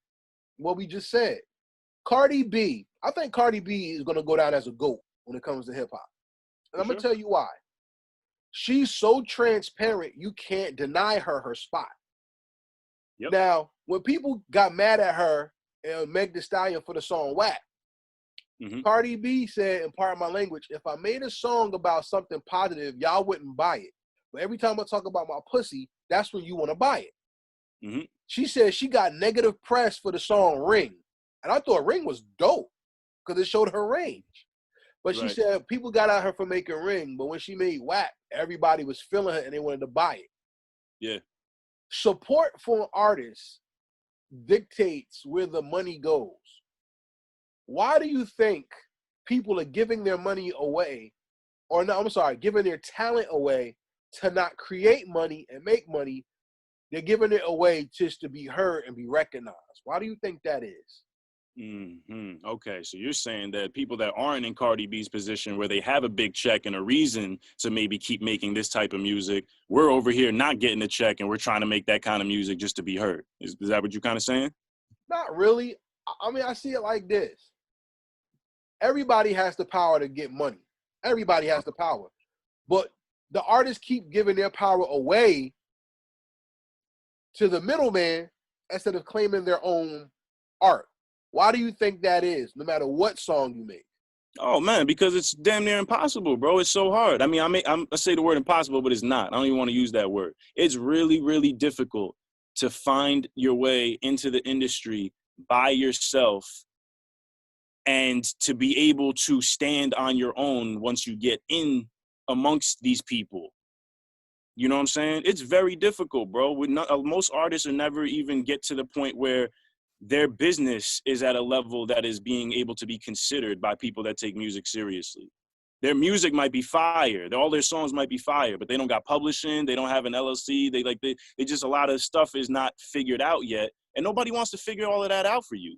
what we just said. Cardi B. I think Cardi B is going to go down as a GOAT when it comes to hip hop. And I'm going to tell you why. She's so transparent, you can't deny her spot. Yep. Now, when people got mad at her and Meg Thee Stallion for the song WAP, Cardi B said, in part of my language, if I made a song about something positive, y'all wouldn't buy it. But every time I talk about my pussy, that's when you want to buy it. She said she got negative press for the song Ring. And I thought Ring was dope because it showed her range. But she said people got at her for making Ring, but when she made WAP, everybody was feeling her and they wanted to buy it. Yeah. Support for an artist dictates where the money goes. Why do you think people are giving their money away, or no, I'm sorry, giving their talent away to not create money and make money? They're giving it away just to be heard and be recognized. Why do you think that is? Okay, so you're saying that people that aren't in Cardi B's position where they have a big check and a reason to maybe keep making this type of music, we're over here not getting a check and we're trying to make that kind of music just to be heard. Is that what you're kind of saying? Not really. I mean, I see it like this. Everybody has the power to get money. Everybody has the power. But the artists keep giving their power away to the middleman instead of claiming their own art. Why do you think that is, no matter what song you make? Oh, man, because it's damn near impossible, bro. It's so hard. I mean, I say the word impossible, but it's not. I don't even want to use that word. It's really, really difficult to find your way into the industry by yourself and to be able to stand on your own once you get in amongst these people. You know what I'm saying? It's very difficult, bro. Most artists will never even get to the point where their business is at a level that is being able to be considered by people that take music seriously. Their music might be fire. All their songs might be fire, but they don't got publishing. They don't have an LLC. They just, a lot of stuff is not figured out yet. And nobody wants to figure all of that out for you.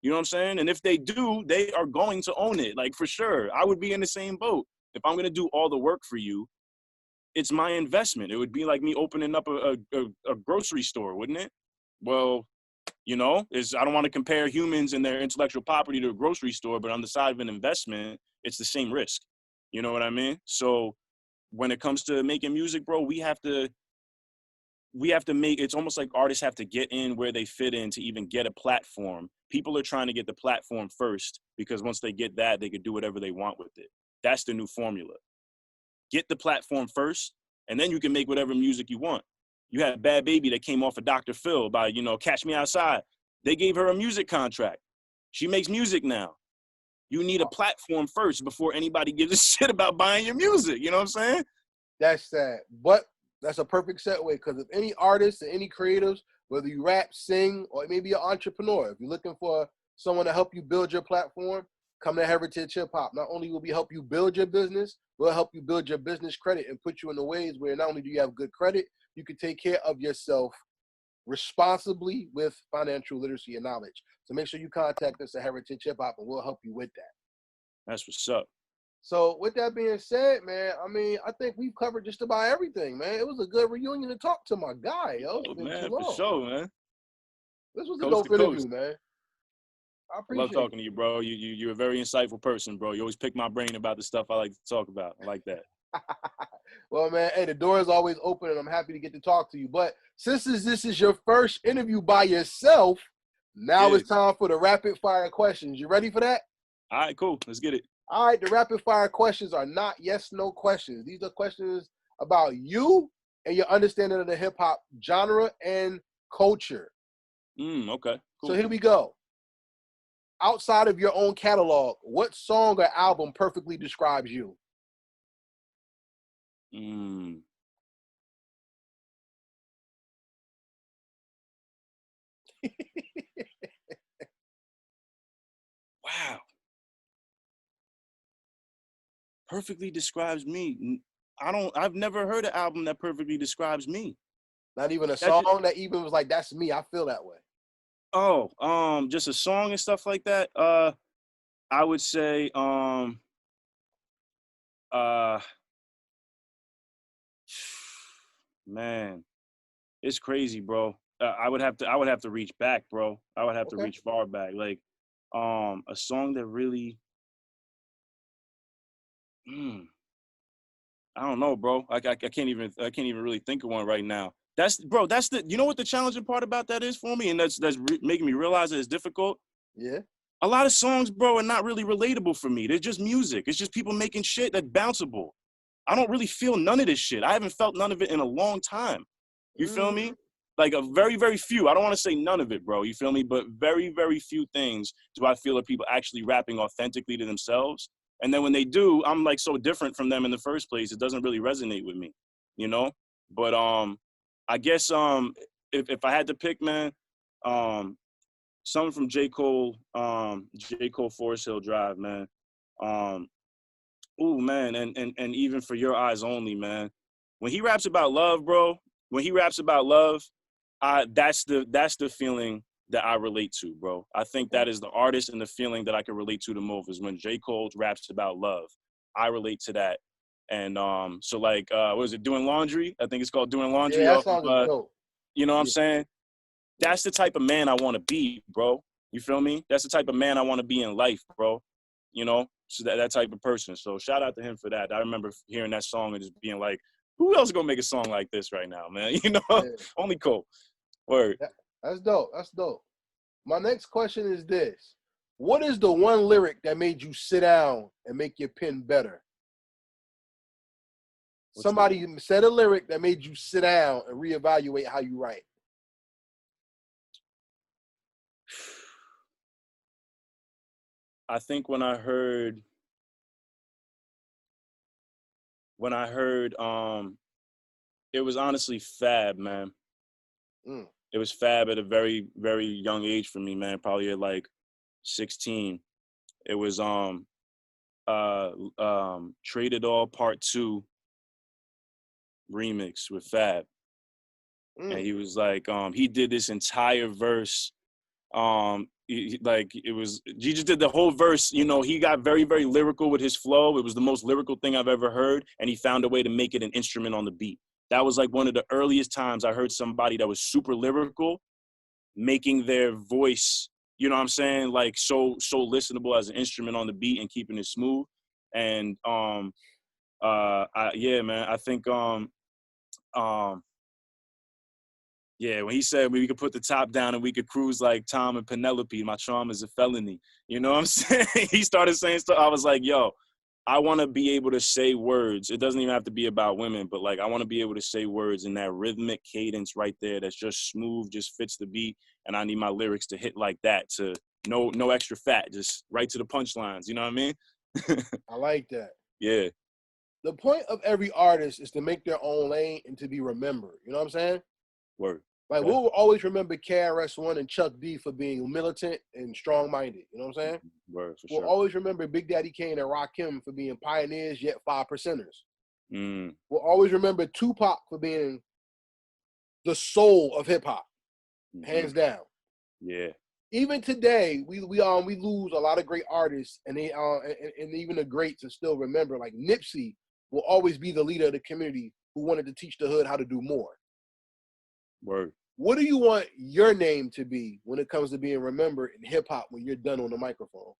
You know what I'm saying? And if they do, they are going to own it, like for sure. I would be in the same boat. If I'm going to do all the work for you, it's my investment. It would be like me opening up a grocery store, wouldn't it? Well, you know, I don't want to compare humans and their intellectual property to a grocery store, but on the side of an investment, it's the same risk. You know what I mean? So when it comes to making music, bro, we have to make, it's almost like artists have to get in where they fit in to even get a platform. People are trying to get the platform first because once they get that, they could do whatever they want with it. That's the new formula. Get the platform first, and then you can make whatever music you want. You had Bad Baby that came off of Dr. Phil by, Catch Me Outside. They gave her a music contract. She makes music now. You need a platform first before anybody gives a shit about buying your music. You know what I'm saying? That's sad. But that's a perfect segue, because if any artists or any creatives, whether you rap, sing, or maybe an entrepreneur, if you're looking for someone to help you build your platform, come to Heritage Hip Hop. Not only will we help you build your business, we'll help you build your business credit and put you in the ways where not only do you have good credit, you can take care of yourself responsibly with financial literacy and knowledge. So make sure you contact us at Heritage Hip Hop and we'll help you with that. That's what's up. So with that being said, man, I mean, I think we've covered just about everything, man. It was a good reunion to talk to my guy, yo. It's been man, too long. for sure, man. This was a dope interview, man. I appreciate it. I love talking to you, bro. You're a very insightful person, bro. You always pick my brain about the stuff I like to talk about. I like that. Well, man, hey, the door is always open, and I'm happy to get to talk to you. But since this is your first interview by yourself, now it's time for the rapid fire questions. You ready for that? All right, cool. Let's get it. All right, the rapid fire questions are not yes, no questions. These are questions about you and your understanding of the hip hop genre and culture. Okay. Cool. So here we go. Outside of your own catalog, what song or album perfectly describes you? Wow. Perfectly describes me. I've never heard an album that perfectly describes me. Not even a song that even was like, that's me, I feel that way. Oh, just a song and stuff like that. I would say, man, it's crazy, bro. I would have to reach back, bro. I would have to reach far back. Like, a song that really, I don't know, bro. I can't even really think of one right now. That's you know what the challenging part about that is for me, and that's making me realize that it's difficult. Yeah. a lot of songs, bro, are not really relatable for me. They're just music. It's just people making shit that's bounceable. I don't really feel none of this shit. I haven't felt none of it in a long time. You feel me? Like a very, very few. I don't want to say none of it, bro. You feel me? But very, very few things do I feel are people actually rapping authentically to themselves. And then when they do, I'm like so different from them in the first place. It doesn't really resonate with me, you know? But I guess if I had to pick, man, something from J. Cole, Forest Hill Drive, man. Ooh, man, and even For Your Eyes Only, man. When he raps about love, bro, when he raps about love, that's the feeling that I relate to, bro. I think that is the artist and the feeling that I can relate to the most is when J. Cole raps about love. I relate to that. And so like what is it, Doing Laundry? I think it's called Doing Laundry. Yeah, that Off song of, is dope. you know what I'm saying? That's the type of man I want to be, bro. You feel me? That's the type of man I want to be in life, bro. You know, so that type of person. So shout out to him for that. I remember hearing that song and just being like, who else gonna make a song like this right now, man? You know, Yeah. only Cole. Word. That's dope. That's dope. My next question is this. What is the one lyric that made you sit down and make your pen better? Somebody said a lyric that made you sit down and reevaluate how you write. I think when I heard it was honestly Fab, man. It was Fab at a very, very young age for me, man, probably at like 16. It was Trade It All Part 2 remix with Fab. And he was like, he did this entire verse. He just did the whole verse. You know, he got very, very lyrical with his flow. It was the most lyrical thing I've ever heard. And he found a way to make it an instrument on the beat. That was like one of the earliest times I heard somebody that was super lyrical making their voice, you know what I'm saying, like so listenable as an instrument on the beat and keeping it smooth. And yeah, man, I think yeah, when he said we could put the top down and we could cruise like Tom and Penelope, my charm is a felony. You know what I'm saying? He started saying stuff. I was like, yo, I want to be able to say words. It doesn't even have to be about women, but like I want to be able to say words in that rhythmic cadence right there that's just smooth, just fits the beat. And I need my lyrics to hit like that, to no extra fat, just right to the punchlines. You know what I mean? I like that. Yeah. The point of every artist is to make their own lane and to be remembered. You know what I'm saying? Word. Like, we'll always remember KRS-One and Chuck D for being militant and strong-minded. You know what I'm saying? Word, for we'll sure. always remember Big Daddy Kane and Rakim for being pioneers, yet 5%ers. We'll always remember Tupac for being the soul of hip-hop, hands down. Yeah. Even today, we lose a lot of great artists, and they and even the greats are still remembered. Like Nipsey will always be the leader of the community who wanted to teach the hood how to do more. Word. What do you want your name to be when it comes to being remembered in hip hop when you're done on the microphone?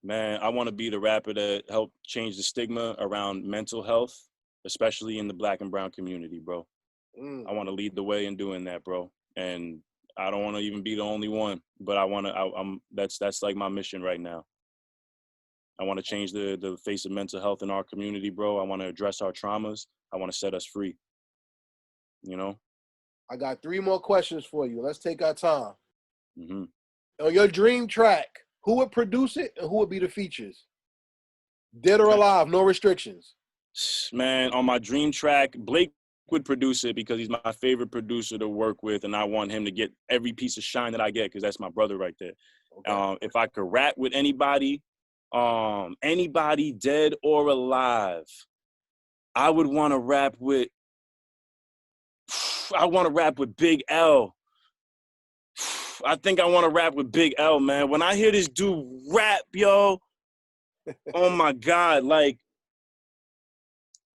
Man, I want to be the rapper that helped change the stigma around mental health, especially in the Black and brown community, bro. I want to lead the way in doing that, bro. And I don't want to even be the only one, but that's like my mission right now. I want to change the face of mental health in our community, bro. I want to address our traumas. I want to set us free. You know? I got 3 more questions for you. Let's take our time. On your dream track, who would produce it and who would be the features? Dead or alive, no restrictions. Man, on my dream track, Blake would produce it because he's my favorite producer to work with, and I want him to get every piece of shine that I get because that's my brother right there. Okay. If I could rap with anybody dead or alive, I would want to rap with Big L. I think I want to rap with Big L, man. When I hear this dude rap, yo, oh my God, like,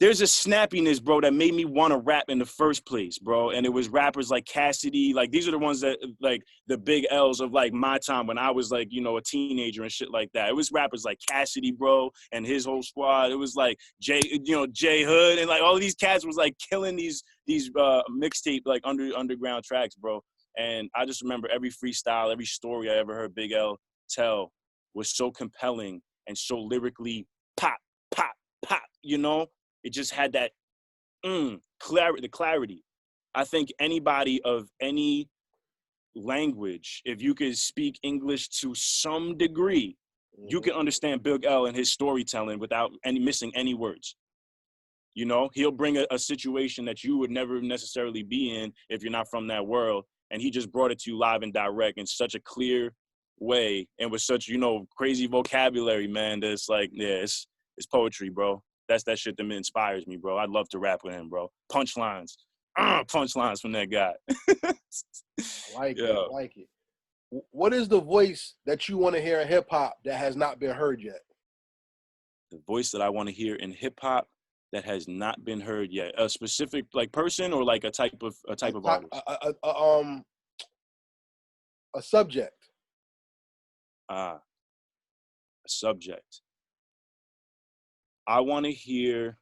there's a snappiness, bro, that made me want to rap in the first place, bro. And it was rappers like Cassidy. Like, these are the ones that, like, the big L's of, like, my time when I was, like, you know, a teenager and shit like that. It was rappers like Cassidy, bro, and his whole squad. It was, like, J Hood. And, like, all of these cats was, like, killing these mixtape, like, underground tracks, bro. And I just remember every freestyle, every story I ever heard Big L tell was so compelling and so lyrically pop, pop, pop, you know? It just had that clarity, the clarity. I think anybody of any language, if you could speak English to some degree, you can understand Big L and his storytelling without missing any words. You know, he'll bring a situation that you would never necessarily be in if you're not from that world. And he just brought it to you live and direct in such a clear way and with such, you know, crazy vocabulary, man, that's like, yeah, it's poetry, bro. That's that shit that inspires me, bro. I'd love to rap with him, bro. Punchlines. Punchlines from that guy. I like it. I like it. What is the voice that you want to hear in hip hop that has not been heard yet? The voice that I want to hear in hip hop that has not been heard yet. A specific like person or like a type of artist? A subject. A subject. I want to hear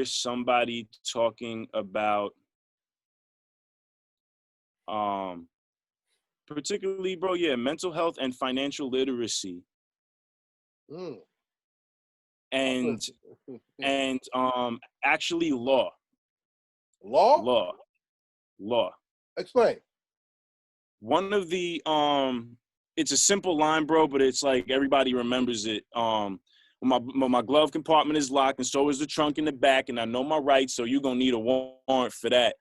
somebody talking about particularly, bro, mental health and financial literacy. And actually law. Explain. One of the it's a simple line, bro, but it's like everybody remembers it. When my glove compartment is locked and so is the trunk in the back, and I know my rights, so you're gonna need a warrant for that.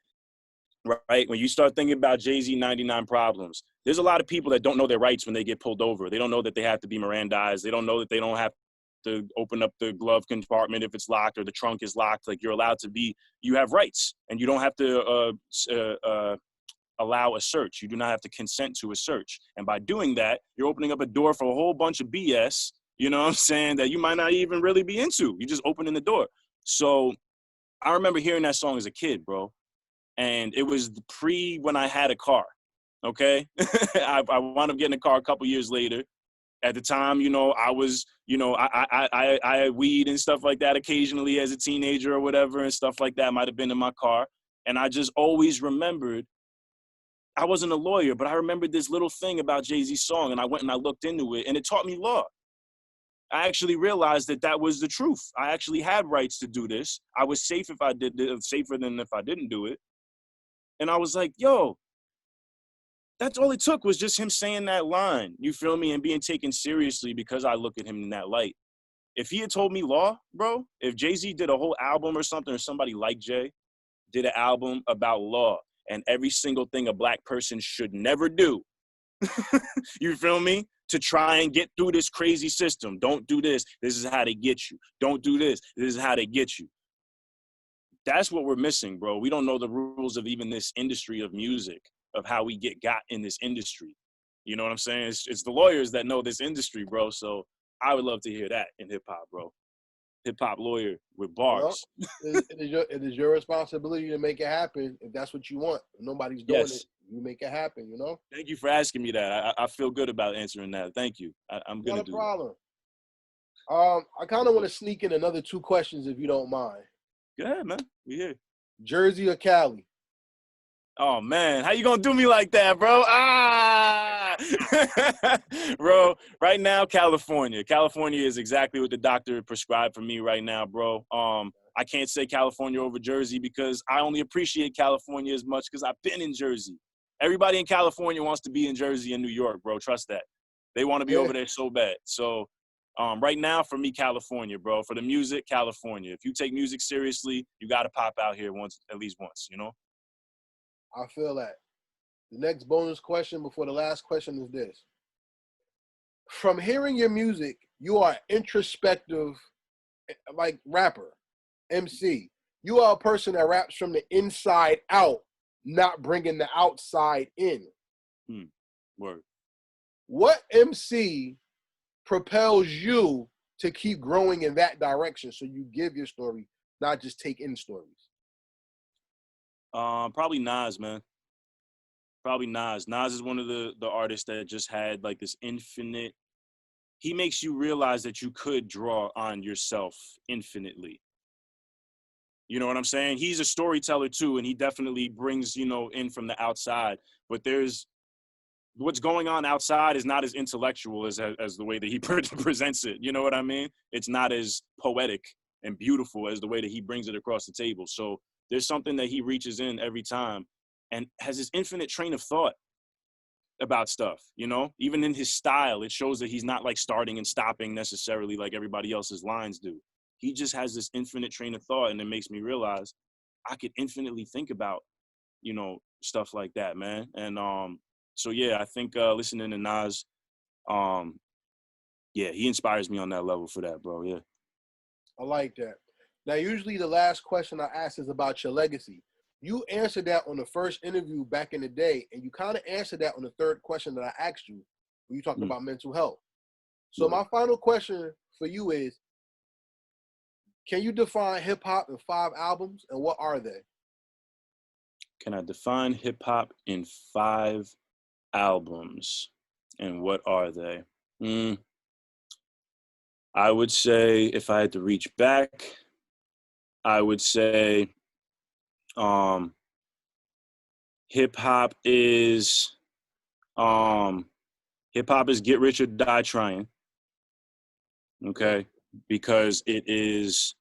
Right? When you start thinking about Jay-Z 99 Problems, there's a lot of people that don't know their rights when they get pulled over. They don't know that they have to be Mirandized. They don't know that they don't have to open up the glove compartment if it's locked or the trunk is locked. Like, you're allowed to be, you have rights, and you don't have to allow a search. You do not have to consent to a search. And by doing that, you're opening up a door for a whole bunch of BS, you know what I'm saying, that you might not even really be into. You're just opening the door. So I remember hearing that song as a kid, bro. And it was when I had a car, okay? I wound up getting a car a couple years later. At the time, you know, I was, you know, I had weed and stuff like that occasionally as a teenager or whatever, and stuff like that might have been in my car. And I just always remembered, I wasn't a lawyer, but I remembered this little thing about Jay-Z's song, and I went and I looked into it, and it taught me law. I actually realized that that was the truth. I actually had rights to do this. I was safe if I did it, safer than if I didn't do it. And I was like, yo, that's all it took, was just him saying that line, you feel me, and being taken seriously because I look at him in that light. If he had told me law, bro, if Jay-Z did a whole album or something, or somebody like Jay did an album about law and every single thing a black person should never do, you feel me, to try and get through this crazy system. Don't do this. This is how they get you. Don't do this. This is how they get you. That's what we're missing, bro. We don't know the rules of even this industry of music, of how we got in this industry. You know what I'm saying? It's the lawyers that know this industry, bro. So I would love to hear that in hip hop, bro. Hip hop lawyer with bars. Well, it is your responsibility to make it happen. If that's what you want, if nobody's doing it, you make it happen, you know? Thank you for asking me that. I feel good about answering that. Thank you. I'm going to do that. Not a problem. I kind of want to sneak in another 2 questions if you don't mind. Go ahead, man. We here. Jersey or Cali? Oh, man. How you going to do me like that, bro? Bro, right now, California. California is exactly what the doctor prescribed for me right now, bro. I can't say California over Jersey because I only appreciate California as much because I've been in Jersey. Everybody in California wants to be in Jersey and New York, bro. Trust that. They want to be over there so bad. So right now, for me, California, bro. For the music, California. If you take music seriously, you got to pop out here at least once, you know? I feel that. The next bonus question before the last question is this. From hearing your music, you are introspective, like rapper, MC. You are a person that raps from the inside out, not bringing the outside in. Word. What MC propels you to keep growing in that direction so you give your story, not just take in stories? Probably Nas, man. Probably Nas. Nas is one of the artists that just had like this infinite, he makes you realize that you could draw on yourself infinitely. You know what I'm saying? He's a storyteller too, and he definitely brings, you know, in from the outside. But there's what's going on outside is not as intellectual as the way that he presents it. You know what I mean? It's not as poetic and beautiful as the way that he brings it across the table. So there's something that he reaches in every time and has this infinite train of thought about stuff, you know? Even in his style, it shows that he's not like starting and stopping necessarily like everybody else's lines do. He just has this infinite train of thought, and it makes me realize I could infinitely think about, you know, stuff like that, man. And so yeah, I think listening to Nas, yeah, he inspires me on that level for that, bro. Yeah. I like that. Now, usually the last question I ask is about your legacy. You answered that on the first interview back in the day, and you kind of answered that on the third question that I asked you when you talked about mental health. So my final question for you is, can you define hip hop in 5 albums, and what are they? Can I define hip hop in 5 albums, and what are they? I would say, if I had to reach back, I would say hip hop is Get Rich or Die Trying. Okay? Because it is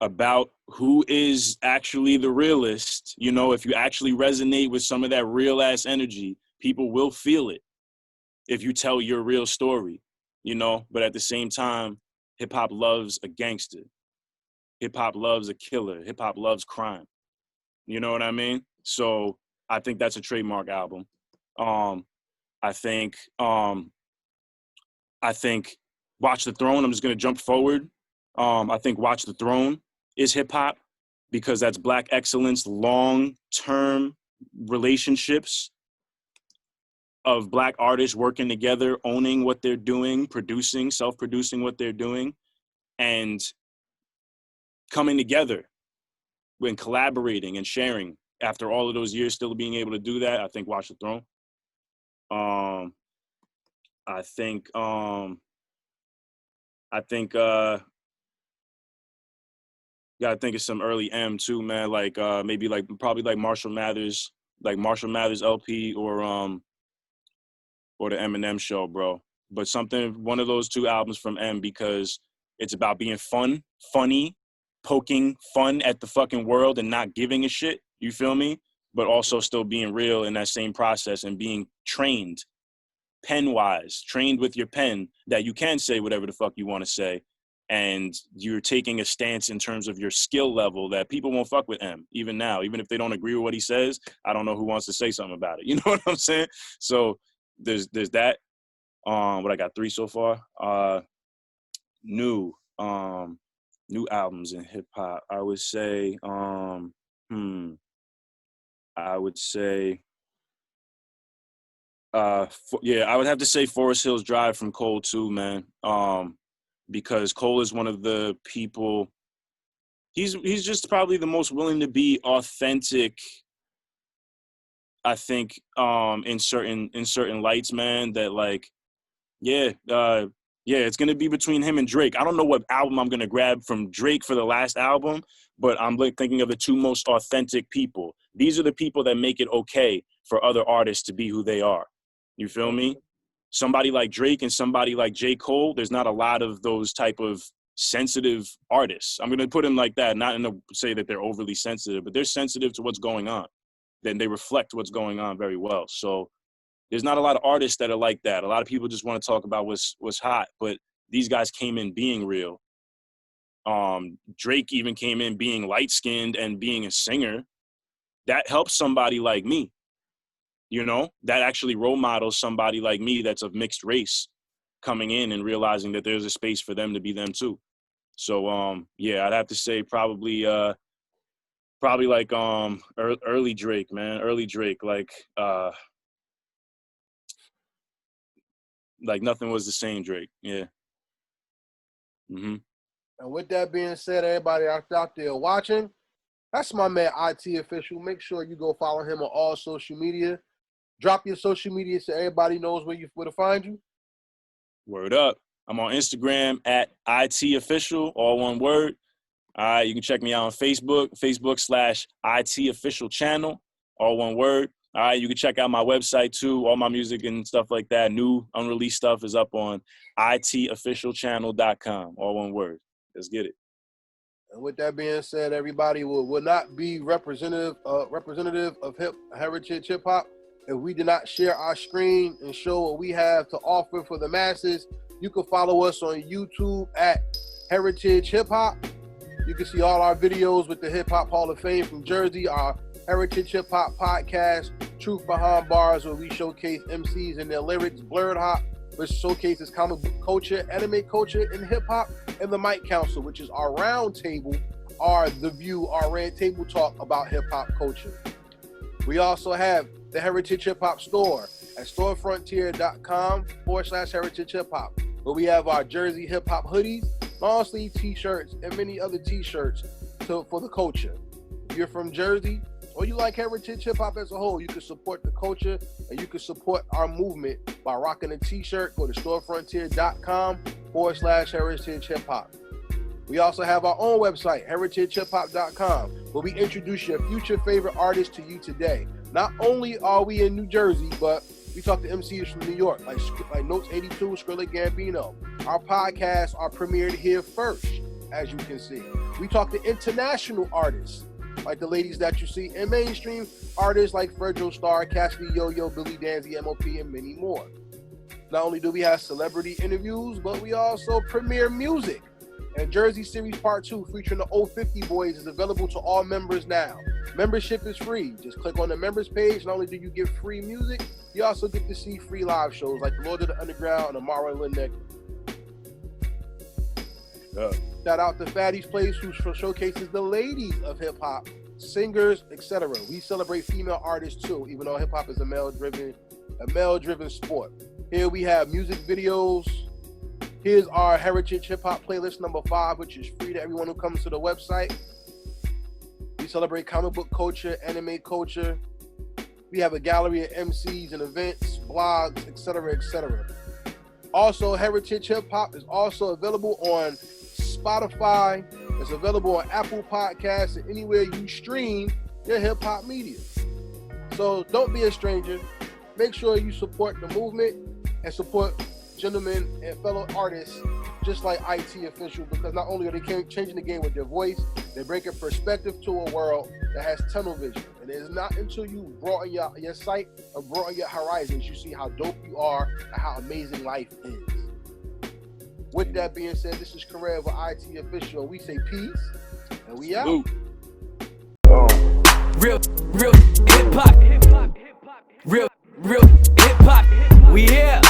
about who is actually the realist. You know, if you actually resonate with some of that real ass energy, people will feel it if you tell your real story, you know. But at the same time, hip hop loves a gangster. Hip hop loves a killer. Hip hop loves crime. You know what I mean? So I think that's a trademark album. I think Watch the Throne. I'm just gonna jump forward. I think Watch the Throne is hip hop because that's Black excellence, long-term relationships of Black artists working together, owning what they're doing, producing, self-producing what they're doing, and coming together when collaborating and sharing. After all of those years, still being able to do that, I think Watch the Throne. I think gotta think of some early M too, man. Like maybe like probably like Marshall Mathers LP or the Eminem Show, bro. But one of those 2 albums from M, because it's about being funny, poking fun at the fucking world and not giving a shit. You feel me? But also still being real in that same process and being trained, pen-wise, trained with your pen, that you can say whatever the fuck you want to say. And you're taking a stance in terms of your skill level that people won't fuck with M, even now. Even if they don't agree with what he says, I don't know who wants to say something about it. You know what I'm saying? So there's that. What I got 3 so far. New albums in hip hop. I would say I would have to say Forest Hills Drive from Cole too, man. Because Cole is one of the people, he's just probably the most willing to be authentic, I think, in certain lights, man, that like, it's gonna be between him and Drake. I don't know what album I'm gonna grab from Drake for the last album, but I'm like thinking of the 2 most authentic people. These are the people that make it okay for other artists to be who they are. You feel me? Somebody like Drake and somebody like J. Cole, there's not a lot of those type of sensitive artists. I'm gonna put them like that, not to say that they're overly sensitive, but they're sensitive to what's going on. Then they reflect what's going on very well. So there's not a lot of artists that are like that. A lot of people just want to talk about what's hot, but these guys came in being real. Drake even came in being light-skinned and being a singer. That helps somebody like me, you know? That actually role models somebody like me that's of mixed race coming in and realizing that there's a space for them to be them too. So, I'd have to say probably like early Drake, man. Early Drake, like nothing was the same, Drake. Yeah. And with that being said, everybody out there watching, that's my man IT Official. Make sure you go follow him on all social media. Drop your social media so everybody knows where to find you. Word up. I'm on Instagram at IT Official, all one word. All right, you can check me out on Facebook, Facebook/IT Official channel, all one word. All right, you can check out my website too. All my music and stuff like that. New unreleased stuff is up on itofficialchannel.com. All one word. Let's get it. And with that being said, everybody will not be representative of heritage hip hop if we do not share our screen and show what we have to offer for the masses. You can follow us on YouTube at Heritage Hip Hop. You can see all our videos with the Hip Hop Hall of Fame from Jersey, our Heritage Hip Hop podcast, Truth Behind Bars, where we showcase MCs and their lyrics, Blurred Hop, which showcases comic book culture, anime culture, and hip hop, and the Mic Council, which is our round table, our The View, our red table talk about hip hop culture. We also have the Heritage Hip Hop store at storefrontier.com/heritage hip hop, where we have our Jersey hip hop hoodies, long sleeve t-shirts, and many other t-shirts for the culture. If you're from Jersey or you like heritage hip hop as a whole, you can support the culture and you can support our movement by rocking a t-shirt. Go to storefrontier.com/heritage hip hop. We also have our own website, heritagehiphop.com, where we introduce your future favorite artists to you today. Not only are we in New Jersey, but we talk to MCs from New York, like Notes 82, Skrilla Gambino. Our podcasts are premiered here first, as you can see. We talk to international artists, like the ladies that you see, and mainstream artists like Fredro Starr, Cassidy Yo-Yo, Billy Danzy, MOP, and many more. Not only do we have celebrity interviews, but we also premiere music. And Jersey Series Part 2 featuring the Old 50 Boys is available to all members now. Membership is free. Just click on the members page. Not only do you get free music, you also get to see free live shows like the Lord of the Underground and Amara Lindeck. Shout out to Fatty's Place, who showcases the ladies of hip hop, singers, etc. We celebrate female artists too, even though hip hop is a male-driven sport. Here we have music videos. Here's our Heritage Hip Hop playlist number 5, which is free to everyone who comes to the website. We celebrate comic book culture, anime culture. We have a gallery of MCs and events, blogs, etc., etc. Also, Heritage Hip Hop is also available on Spotify. It's available on Apple Podcasts and anywhere you stream your hip hop media. So don't be a stranger. Make sure you support the movement and support gentlemen and fellow artists just like IT Official, because not only are they changing the game with their voice, they're bringing perspective to a world that has tunnel vision. And it's not until you broaden your sight or broaden your horizons you see how dope you are and how amazing life is. With that being said, this is Karev with IT Official. We say peace and we out. Real hip hop. Real hip hop. We here.